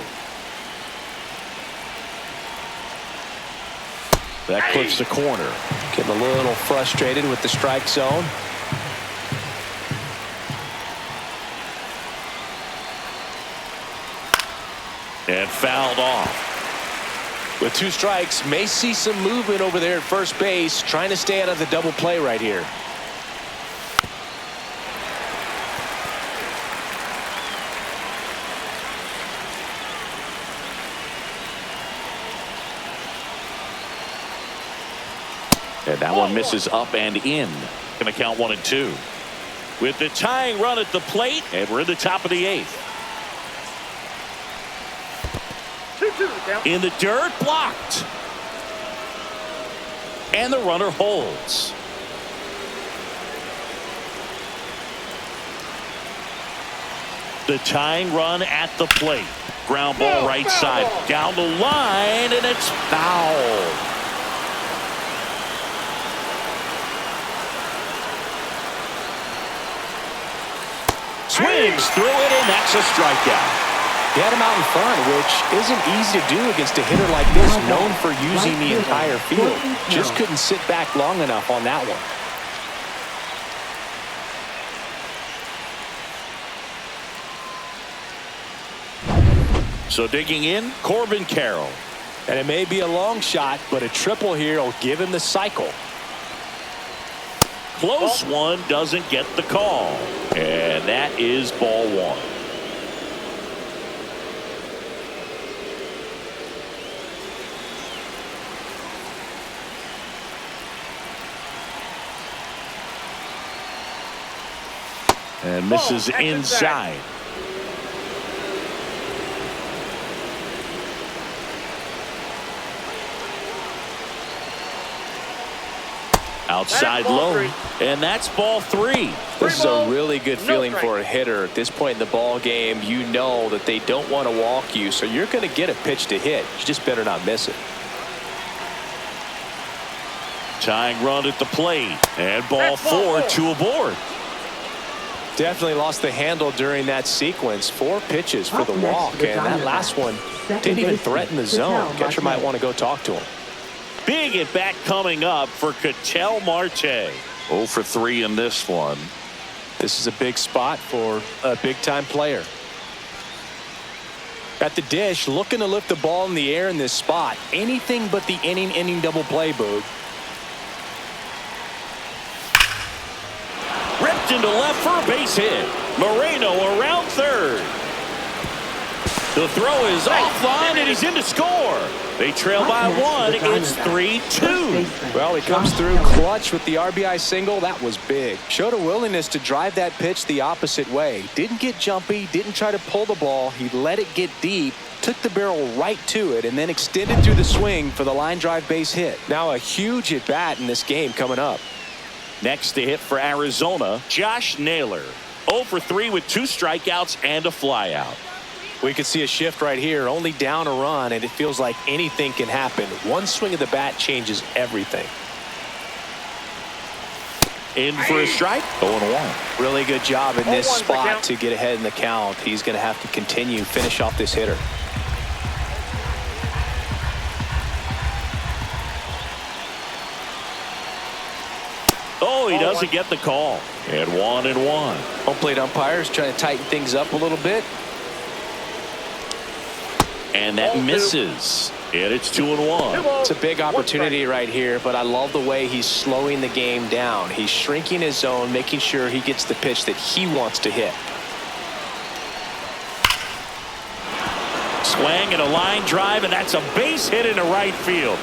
That clips the corner. Getting a little frustrated with the strike zone. And fouled off. With 2 strikes, may see some movement over there at first base, trying to stay out of the double play right here. And that one misses up and in. Going to count 1-2. With the tying run at the plate, and we're in the top of the 8th. 2-2 down. In the dirt, blocked. And the runner holds. The tying run at the plate. Ground ball right side. Down the line, and it's foul. Swings through it, and that's a strikeout. He had him out in front, which isn't easy to do against a hitter like this, known for using the entire field. Just couldn't sit back long enough on that one. So digging in, Corbin Carroll. And it may be a long shot, but a triple here will give him the cycle. Close one, doesn't get the call. And that is ball 1. And misses inside. Outside low, and that's ball 3. This is a really good feeling for a hitter. At this point in the ball game, you know that they don't want to walk you, so you're going to get a pitch to hit. You just better not miss it. Tying run at the plate, and ball 4, 2 aboard. Definitely lost the handle during that sequence. 4 pitches for the walk, and that last one didn't even threaten the zone. Catcher might want to go talk to him. Big at bat coming up for Ketel Marte. 0 for 3 in this one. This is a big spot for a big-time player. At the dish, looking to lift the ball in the air in this spot. Anything but the inning double play, Boog. Ripped into left for a base hit. Moreno around third. The throw is offline, and he's in to score. They trail by 1. It's 3-2. Well, he comes through clutch with the RBI single. That was big. Showed a willingness to drive that pitch the opposite way. Didn't get jumpy, didn't try to pull the ball. He let it get deep, took the barrel right to it, and then extended through the swing for the line drive base hit. Now a huge at bat in this game coming up. Next to hit for Arizona, Josh Naylor. 0 for 3 with 2 strikeouts and a flyout. We could see a shift right here, only down a run, and it feels like anything can happen. One swing of the bat changes everything. In for a strike, 0-1. Really good job in this spot to get ahead in the count. He's going to have to continue, finish off this hitter. Oh, he doesn't get the call. And 1-1. Home plate umpires trying to tighten things up a little bit. And that misses. And it's 2-1. It's a big opportunity right here, but I love the way he's slowing the game down. He's shrinking his zone, making sure he gets the pitch that he wants to hit. Swing and a line drive, and that's a base hit into right field.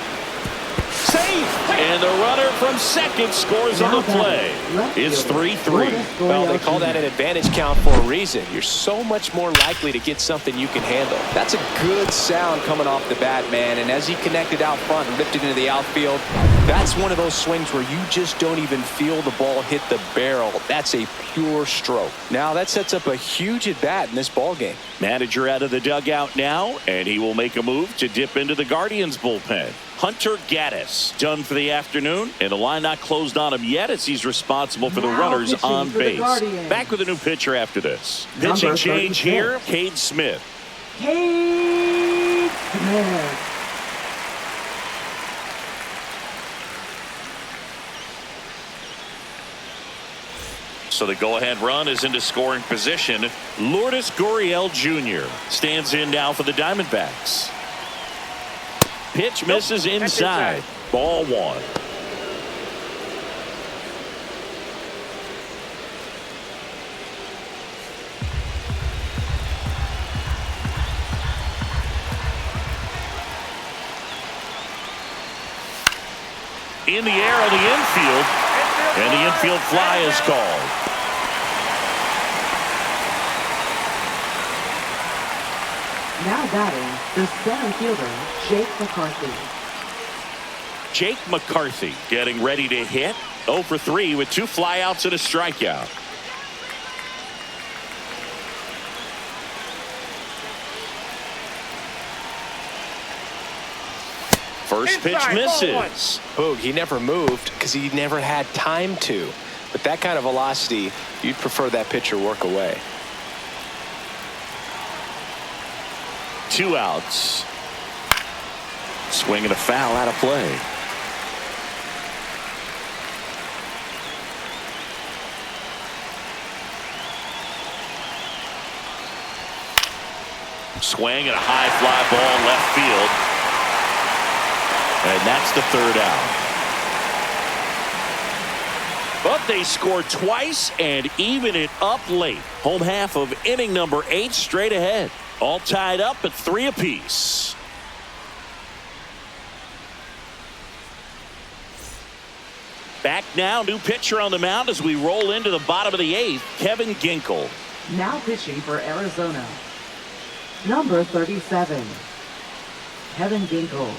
safe. And the runner from second scores on the play. It's 3-3. Well, they call that an advantage count for a reason. You're so much more likely to get something you can handle. That's a good sound coming off the bat, man. And as he connected out front and lifted into the outfield, that's one of those swings where you just don't even feel the ball hit the barrel. That's a pure stroke. Now that sets up a huge at bat in this ball game. Manager out of the dugout now, and he will make a move to dip into the Guardians bullpen. Hunter Gaddis done for the afternoon, and the line not closed on him yet as he's responsible for the runners on base. Back with a new pitcher after this. Pitching change here, Cade Smith. Cade Smith. So the go-ahead run is into scoring position. Lourdes Gurriel Jr. stands in now for the Diamondbacks. Pitch misses inside. Ball one. In the air on the infield. And the infield fly is called. Now batting, the center fielder, Jake McCarthy. Jake McCarthy getting ready to hit. 0 for 3 with 2 flyouts and a strikeout. First pitch misses. Boog, he never moved because he never had time to. But that kind of velocity, you'd prefer that pitcher work away. 2 outs. Swing and a foul out of play. Swing and a high fly ball left field. And that's the 3rd out. But they score twice and even it up late. Home half of inning number 8 straight ahead. All tied up at 3 apiece. Back now, new pitcher on the mound as we roll into the bottom of the 8th, Kevin Ginkel. Now pitching for Arizona, number 37, Kevin Ginkel.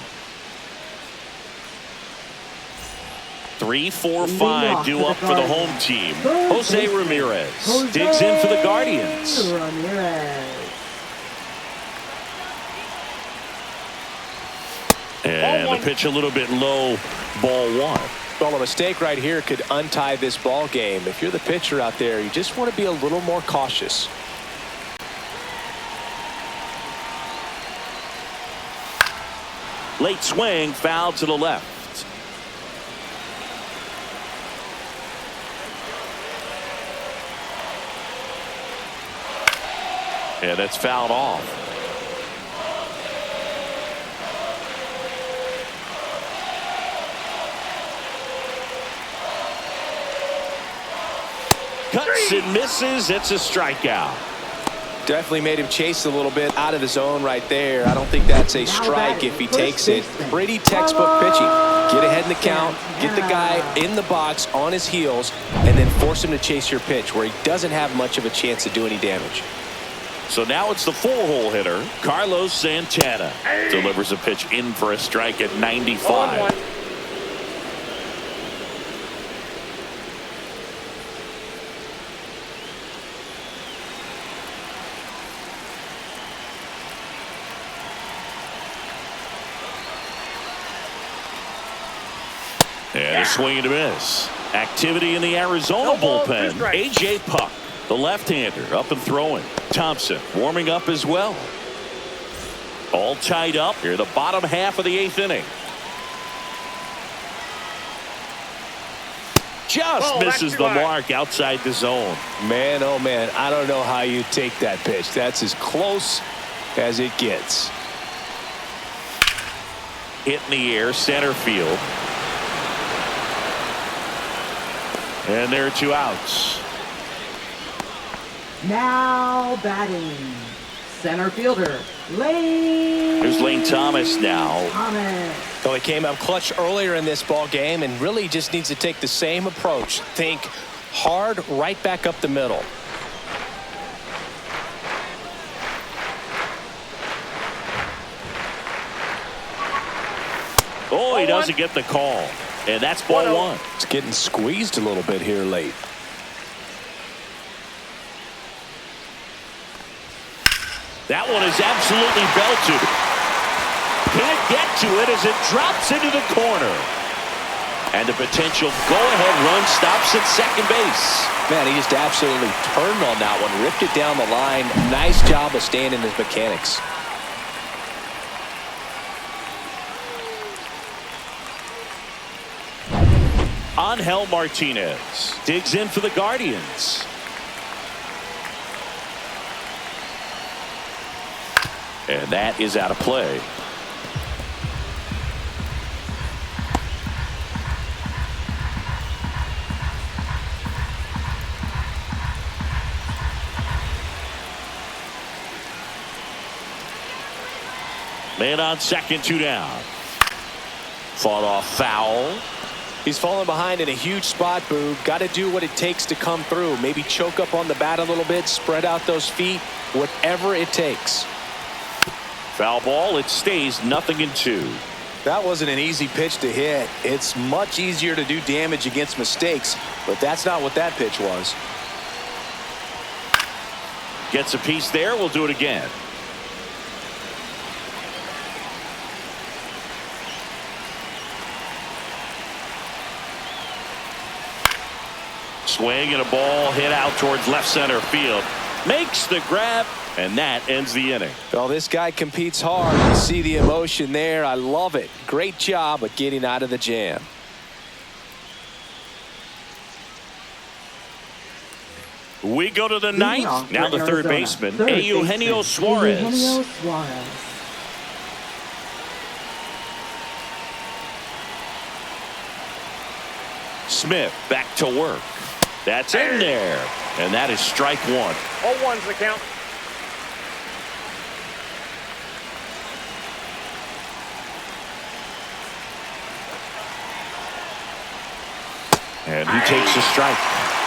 3-4-5 due up for the home team. Jose Ramirez digs in for the Guardians. And the pitch a little bit low, ball 1. Well, a mistake right here could untie this ball game. If you're the pitcher out there, you just want to be a little more cautious. Late swing, foul to the left. And it's fouled off. Cuts and misses. It's a strikeout. Definitely made him chase a little bit out of his zone right there. I don't think that's a strike if he takes it. Pretty textbook pitching. Get ahead in the count, get the guy in the box on his heels, and then force him to chase your pitch where he doesn't have much of a chance to do any damage. So now it's the 4-hole hitter, Carlos Santana. Delivers a pitch in for a strike at 95. And a swing and a miss. Activity in the Arizona bullpen. A.J. Puck, the left-hander, up and throwing. Thompson warming up as well. All tied up here, the bottom half of the 8th inning. Just misses the mark outside the zone. Man, oh man, I don't know how you take that pitch. That's as close as it gets. Hit in the air, center field. And there are 2 outs. Now batting, center fielder, Lane. Here's Lane Thomas now. Thomas. Well, he came up clutch earlier in this ball game and really just needs to take the same approach. Think hard right back up the middle. Oh, he doesn't get the call. And that's ball one. It's getting squeezed a little bit here late. That one is absolutely belted. Can't get to it as it drops into the corner. And a potential go-ahead run stops at second base. Man, he just absolutely turned on that one, ripped it down the line. Nice job of staying in his mechanics. Angel Martinez digs in for the Guardians. And that is out of play. Man on second, 2 down. Fought off foul. He's falling behind in a huge spot, Boog. Got to do what it takes to come through. Maybe choke up on the bat a little bit, spread out those feet, whatever it takes. Foul ball. It stays 0-2. That wasn't an easy pitch to hit. It's much easier to do damage against mistakes, but that's not what that pitch was. Gets a piece there. We'll do it again. Swing and a ball hit out towards left center field. Makes the grab, and that ends the inning. Well, this guy competes hard. You see the emotion there. I love it. Great job of getting out of the jam. We go to the ninth. Now the third baseman, Eugenio Suarez. Smith back to work. That's in there. And that is strike one. 0-1's the count. And he takes a strike.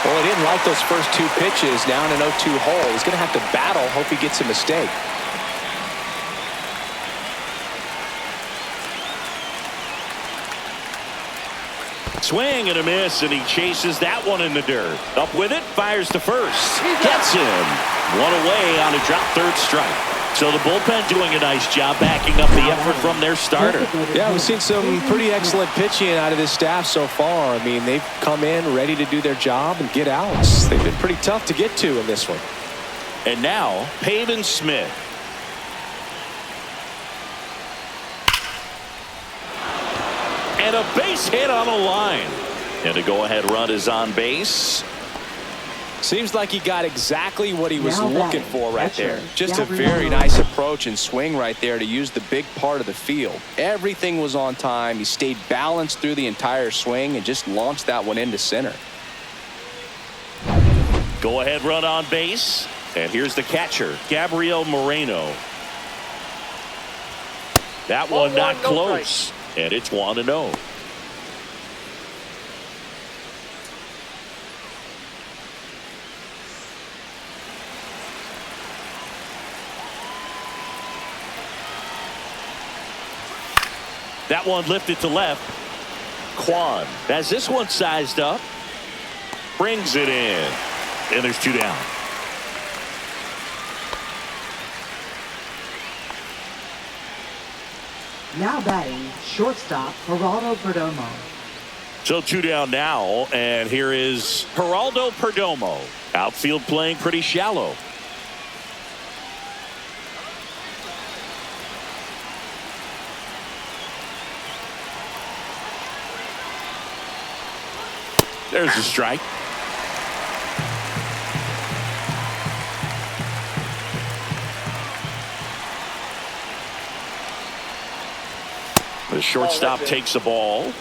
Well, he didn't like those first 2 pitches. Now in an 0-2 hole. He's going to have to battle. Hope he gets a mistake. Swing and a miss, and he chases that one in the dirt. Up with it, fires to first. Gets him. One away on a drop third strike. So the bullpen doing a nice job backing up the effort from their starter. Yeah, we've seen some pretty excellent pitching out of this staff so far. I mean, they've come in ready to do their job and get outs. They've been pretty tough to get to in this one. And now, Pavin Smith. And a base hit on a line. And a go-ahead run is on base. Seems like he got exactly what he was looking for right there. Just a very nice approach and swing right there to use the big part of the field. Everything was on time. He stayed balanced through the entire swing and just launched that one into center. Go-ahead run on base. And here's the catcher, Gabriel Moreno. That one not close. And it's 1-0. That one lifted to left. Kwan has this one sized up. Brings it in. And there's 2 down. Now batting, shortstop, Geraldo Perdomo. So 2 down now, and here is Geraldo Perdomo. Outfield playing pretty shallow. There's a strike. The shortstop takes the ball.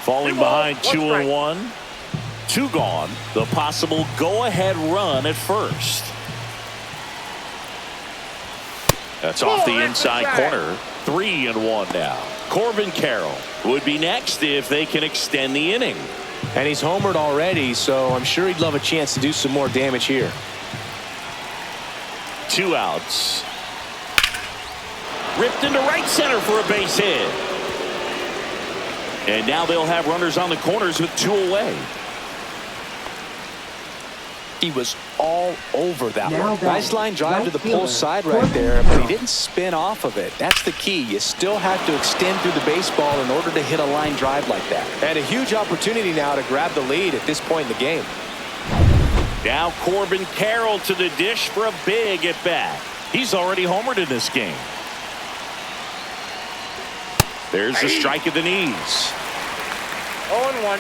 Falling behind 2-1. Two gone. The possible go-ahead run at first. That's off the inside corner. 3-1 now. Corbin Carroll would be next if they can extend the inning. And he's homered already, so I'm sure he'd love a chance to do some more damage here. 2 outs. Ripped into right center for a base hit. And now they'll have runners on the corners with 2 away. He was all over that Now one. Nice line drive to the pull side right there, but he didn't spin off of it. That's the key. You still have to extend through the baseball in order to hit a line drive like that. And a huge opportunity now to grab the lead at this point in the game. Now Corbin Carroll to the dish for a big at bat. He's already homered in this game. There's a strike at the knees. 0-1.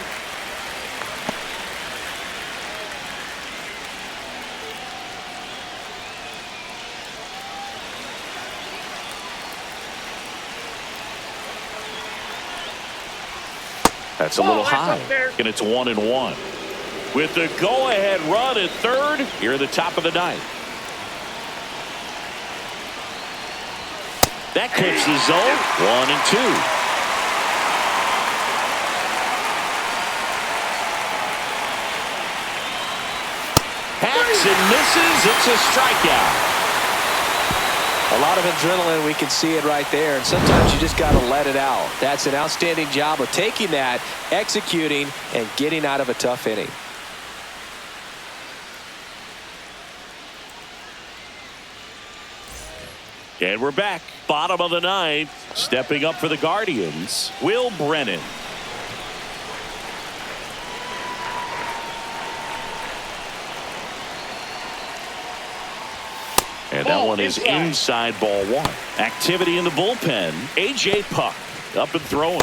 That's a little that's high, up there. and it's 1-1. With the go-ahead run at third, here at the top of the ninth. That clips the zone. 1-2. Hacks and misses. It's a strikeout. A lot of adrenaline, we can see it right there, and sometimes you just got to let it out. That's an outstanding job of taking that, executing, and getting out of a tough inning. And we're back. Bottom of the ninth. Stepping up for the Guardians, Will Brennan. And that one is inside ball 1. Activity in the bullpen. A.J. Puck up and throwing.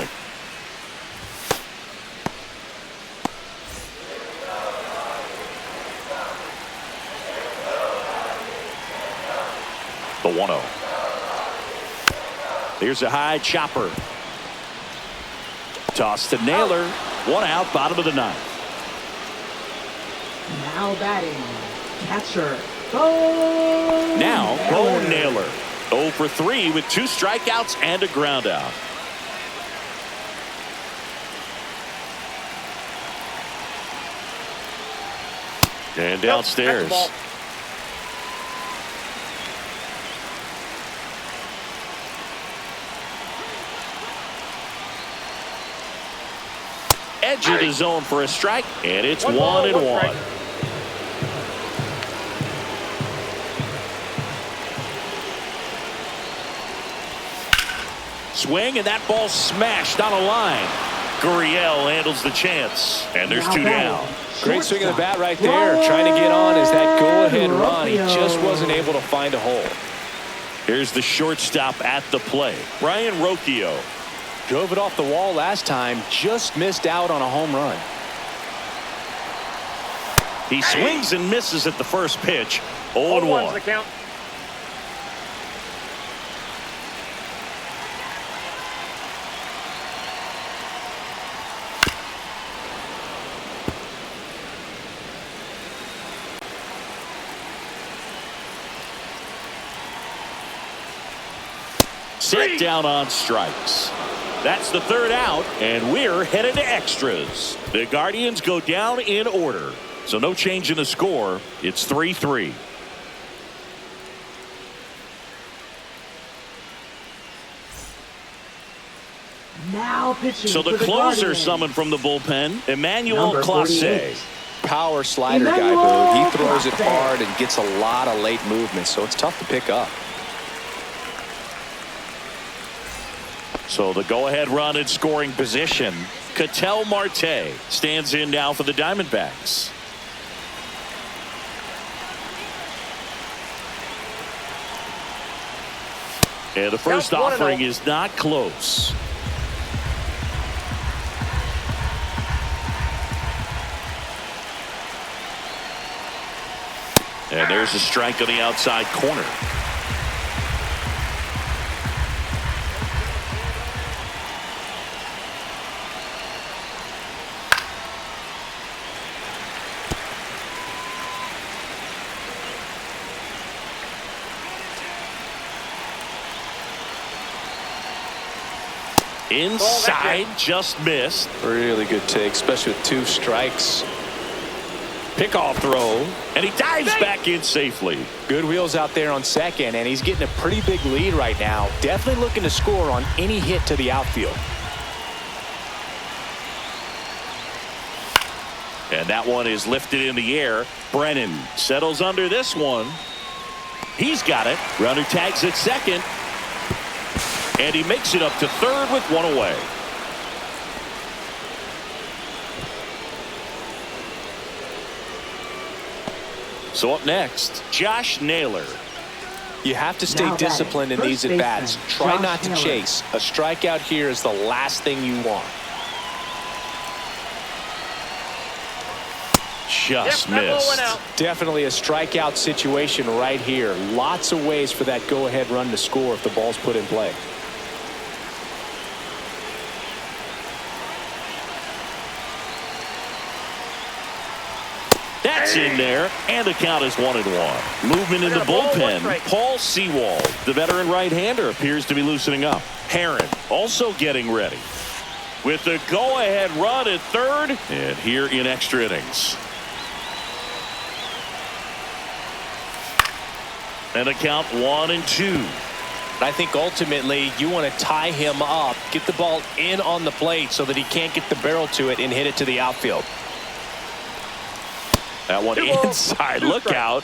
The 1-0. There's a high chopper. Toss to Naylor. 1 out, bottom of the ninth. Now batting, catcher, Bo Now, Bo Naylor. Naylor. 0 for 3 with 2 strikeouts and a ground out. And downstairs. Edge of the zone for a strike, and it's 1-1. Swing, and that ball smashed on a line. Gurriel handles the chance, and there's 2 down. Great swing of the bat right there, trying to get on as that go-ahead run. He just wasn't able to find a hole. Here's the shortstop at the plate, Brian Rocchio. Drove it off the wall last time, just missed out on a home run. He swings and misses at the first pitch. 0-1's 0-1. the count. Set down on strikes. That's the 3rd out, and we're headed to extras. The Guardians go down in order, so no change in the score. It's 3-3. Now pitching. So the for closer Guardians. summoned from the bullpen, Emmanuel Number Clase. 48. Power slider guy, Emmanuel Boo. He throws it Clase. hard and gets a lot of late movement, so it's tough to pick up. So the go-ahead run in scoring position. Ketel Marte stands in now for the Diamondbacks. And the first Count 1-0. offering is not close. And there's a strike on the outside corner. Inside, just missed. Really good take, especially with 2 strikes. Pickoff throw, and he dives back in safely. Good wheels out there on second, and he's getting a pretty big lead right now. Definitely looking to score on any hit to the outfield. And that one is lifted in the air. Brennan settles under this one. He's got it. Runner tags at second. And he makes it up to third with 1 away. So up next, Josh Naylor. You have to stay disciplined in these at-bats. Try not to chase. A strikeout here is the last thing you want. Just missed. Definitely a strikeout situation right here. Lots of ways for that go-ahead run to score if the ball's put in play. That's in there, and the count is 1-1. Movement in the bullpen. Paul Sewald, the veteran right-hander, appears to be loosening up. Herron also getting ready with the go-ahead run at third, and here in extra innings. And the count 1-2. I think ultimately you want to tie him up, get the ball in on the plate so that he can't get the barrel to it and hit it to the outfield. That one inside. Look out.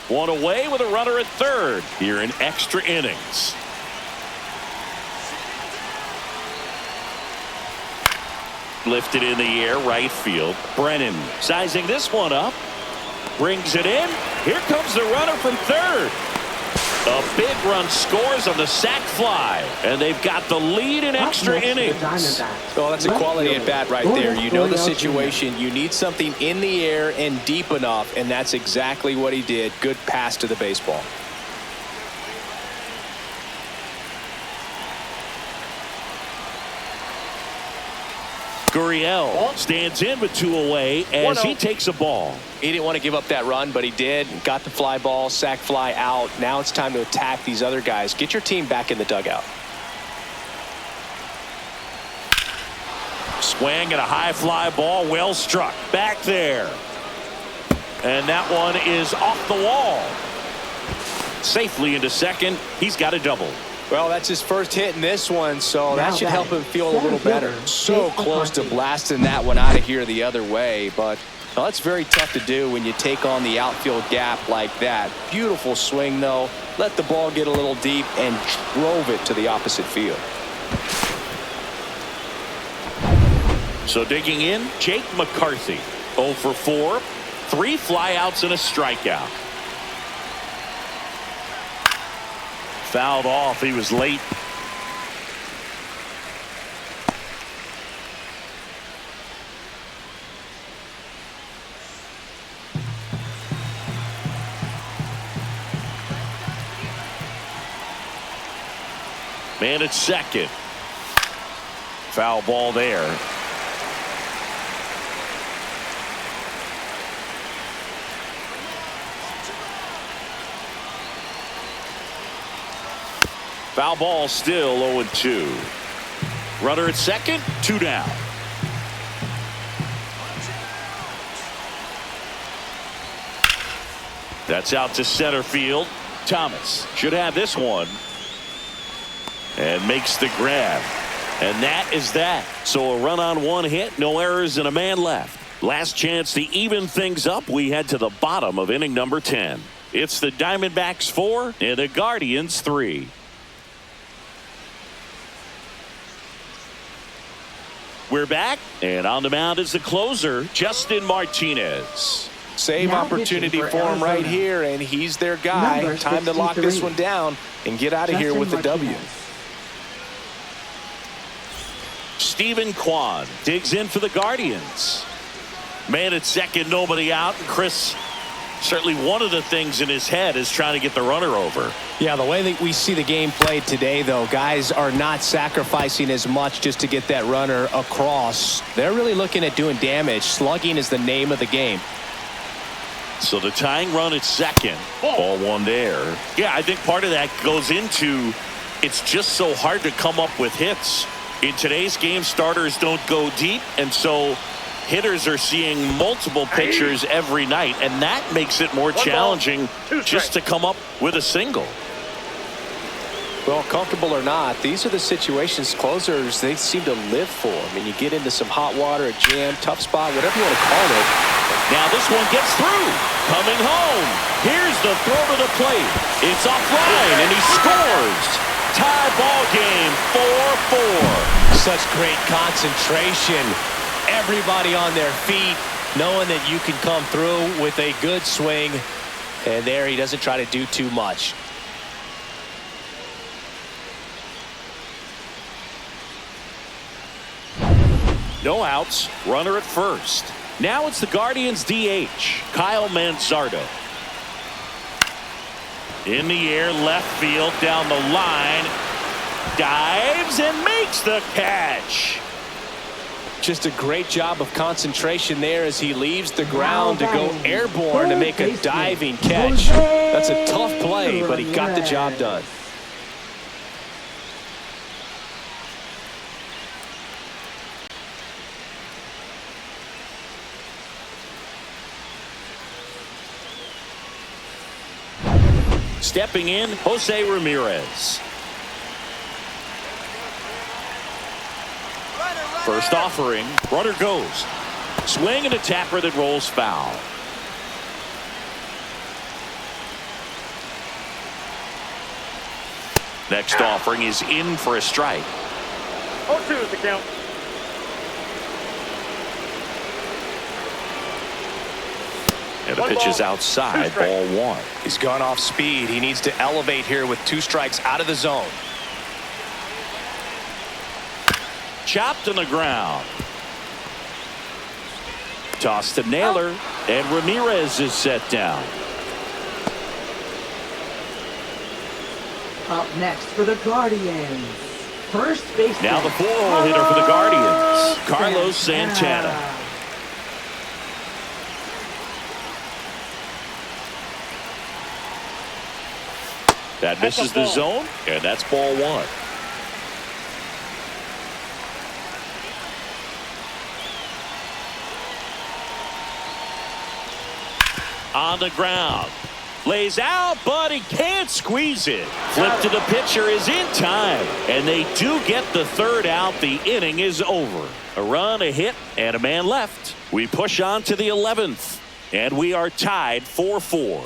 1 away with a runner at third here in extra innings. Lifted in the air, right field. Brennan sizing this one up. Brings it in. Here comes the runner from third. A big run scores on the sac fly, and they've got the lead in extra innings. Oh, that's a quality at bat right there. You know the situation. You need something in the air and deep enough, and that's exactly what he did. Good pass to the baseball. Gurriel stands in with 2 away as he takes a ball. He didn't want to give up that run, but he did. Got the fly ball, sac fly out. Now it's time to attack these other guys. Get your team back in the dugout. Swing and a high fly ball, well struck. Back there. And that one is off the wall. Safely into second. He's got a double. Well, that's his first hit in this one, so that should help him feel a little better. So close to blasting that one out of here the other way, but well, that's very tough to do when you take on the outfield gap like that. Beautiful swing, though. Let the ball get a little deep and drove it to the opposite field. So digging in, Jake McCarthy. 0 for 4, 3 flyouts and a strikeout. Fouled off. He was late. Man at second. Foul ball there. Foul ball still 0-2. Runner at second, 2 down. That's out to center field. Thomas should have this one. And makes the grab. And that is that. So a run on 1 hit, no errors, and a man left. Last chance to even things up. We head to the bottom of inning number 10. It's the Diamondbacks 4 and the Guardians 3. We're back, and on the mound is the closer, Justin Martinez. Same opportunity for him right here, and he's their guy. Time to lock this one down and get out of here with the W. Stephen Kwan digs in for the Guardians. Man at second, nobody out, and Chris, certainly one of the things in his head is trying to get the runner over. Yeah, the way that we see the game played today, though, guys are not sacrificing as much just to get that runner across. They're really looking at doing damage. Slugging is the name of the game. So the tying run at second. Ball one there. Yeah, I think part of that goes into it's just so hard to come up with hits. In today's game, starters don't go deep, and so hitters are seeing multiple pitchers every night, and that makes it more challenging just to come up with a single. Well, comfortable or not, these are the situations closers they seem to live for. I mean, you get into some hot water, a jam, tough spot, whatever you want to call it. Now this one gets through. Coming home. Here's the throw to the plate. It's offline, and he scores. Tie ball game, 4-4. Such great concentration. Everybody on their feet, knowing that you can come through with a good swing. And there he doesn't try to do too much. No outs, runner at first. Now it's the Guardians DH, Kyle Manzardo. In the air, left field, down the line. Dives and makes the catch. Just a great job of concentration there as he leaves the ground to go airborne to make a diving catch. That's a tough play, but he got the job done. Stepping in, Jose Ramirez. First offering, runner goes. Swing and a tapper that rolls foul. Next offering is in for a strike. 0-2 is the count. And the pitch is outside, ball one. He's gone off speed. He needs to elevate here with 2 strikes out of the zone. Chopped on the ground. Toss to Naylor, and Ramirez is set down. Up next for the Guardians, first baseman. Now the 4-hole hitter for the Guardians, Carlos Santana. That misses the zone, and that's ball one. On the ground. Lays out, but he can't squeeze it. Flip to the pitcher is in time, and they do get the third out. The inning is over. A run, a hit, and a man left. We push on to the 11th, and we are tied 4-4.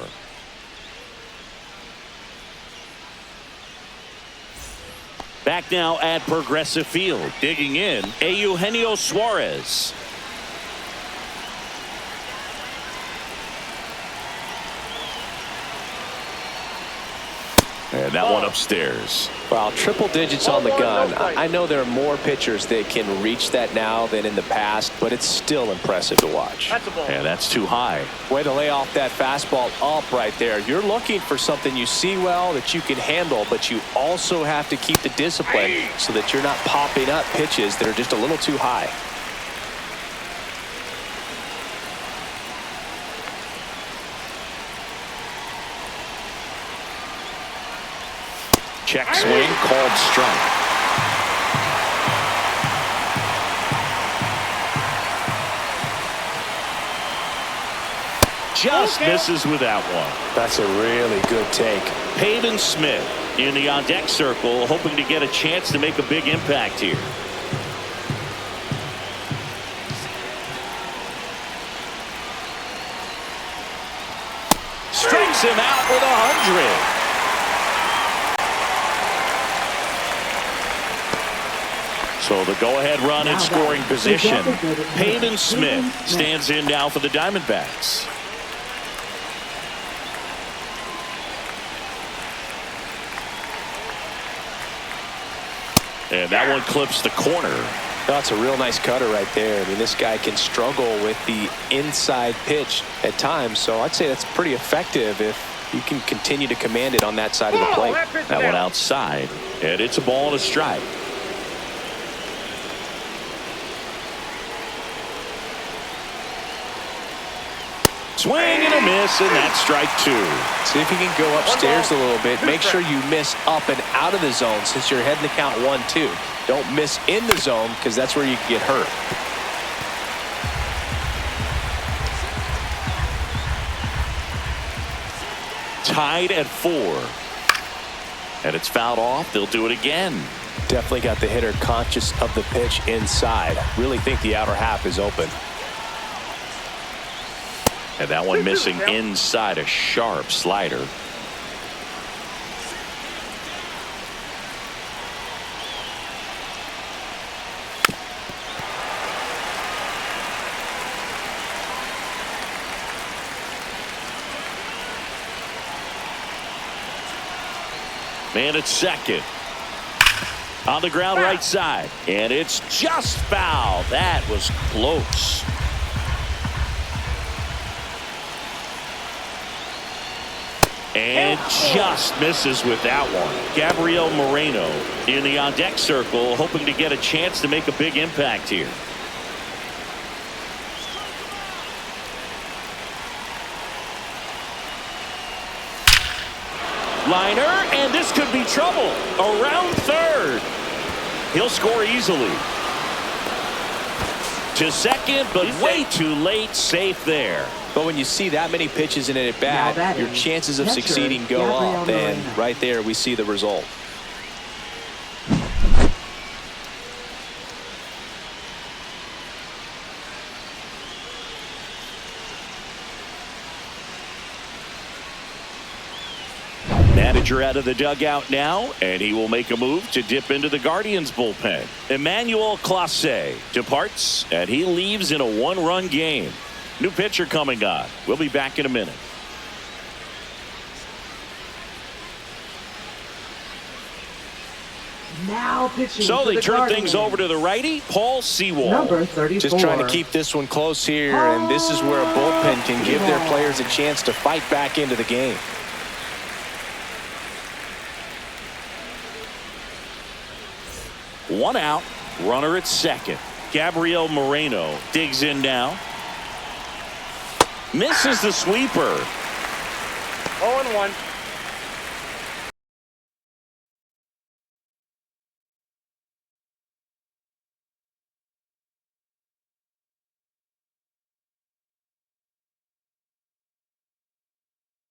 Back now at Progressive Field. Digging in, Eugenio Suarez. And that one upstairs. Well, triple digits on the gun. I know there are more pitchers that can reach that now than in the past, but it's still impressive to watch. And that's too high. Way to lay off that fastball up right there. You're looking for something you see well that you can handle, but you also have to keep the discipline so that you're not popping up pitches that are just a little too high. Check swing, called strike. Just misses with that one. That's a really good take. Peyton Smith in the on-deck circle, hoping to get a chance to make a big impact here. Strikes him out with 100. So the go-ahead run in scoring position. Peyton Smith stands in now for the Diamondbacks. And that one clips the corner. That's a real nice cutter right there. I mean, this guy can struggle with the inside pitch at times, so I'd say that's pretty effective if you can continue to command it on that side of the plate. That one outside, and it's a ball and a strike. Swing and a miss, and that's strike 2. See if you can go upstairs a little bit. Make sure you miss up and out of the zone since you're heading to count 1-2. Don't miss in the zone because that's where you can get hurt. Tied at 4. And it's fouled off. They'll do it again. Definitely got the hitter conscious of the pitch inside. Really think the outer half is open. And that one missing inside, a sharp slider. Man at second. On the ground right side. And it's just foul. That was close. And just misses with that one. Gabriel Moreno in the on-deck circle, hoping to get a chance to make a big impact here. Liner, and this could be trouble. Around third. He'll score easily. To second, but way too late. Safe there. But when you see that many pitches in it at bat, your chances of succeeding go up. And right there, we see the result. Manager out of the dugout now, and he will make a move to dip into the Guardians bullpen. Emmanuel Clase departs, and he leaves in a 1-run game. New pitcher coming on. We'll be back in a minute. Now pitching. So they turn things over to the righty, Paul Sewald. Number 34. Just trying to keep this one close here, and this is where a bullpen can give their players a chance to fight back into the game. One out, runner at second. Gabriel Moreno digs in now. Misses the sweeper. 0-1.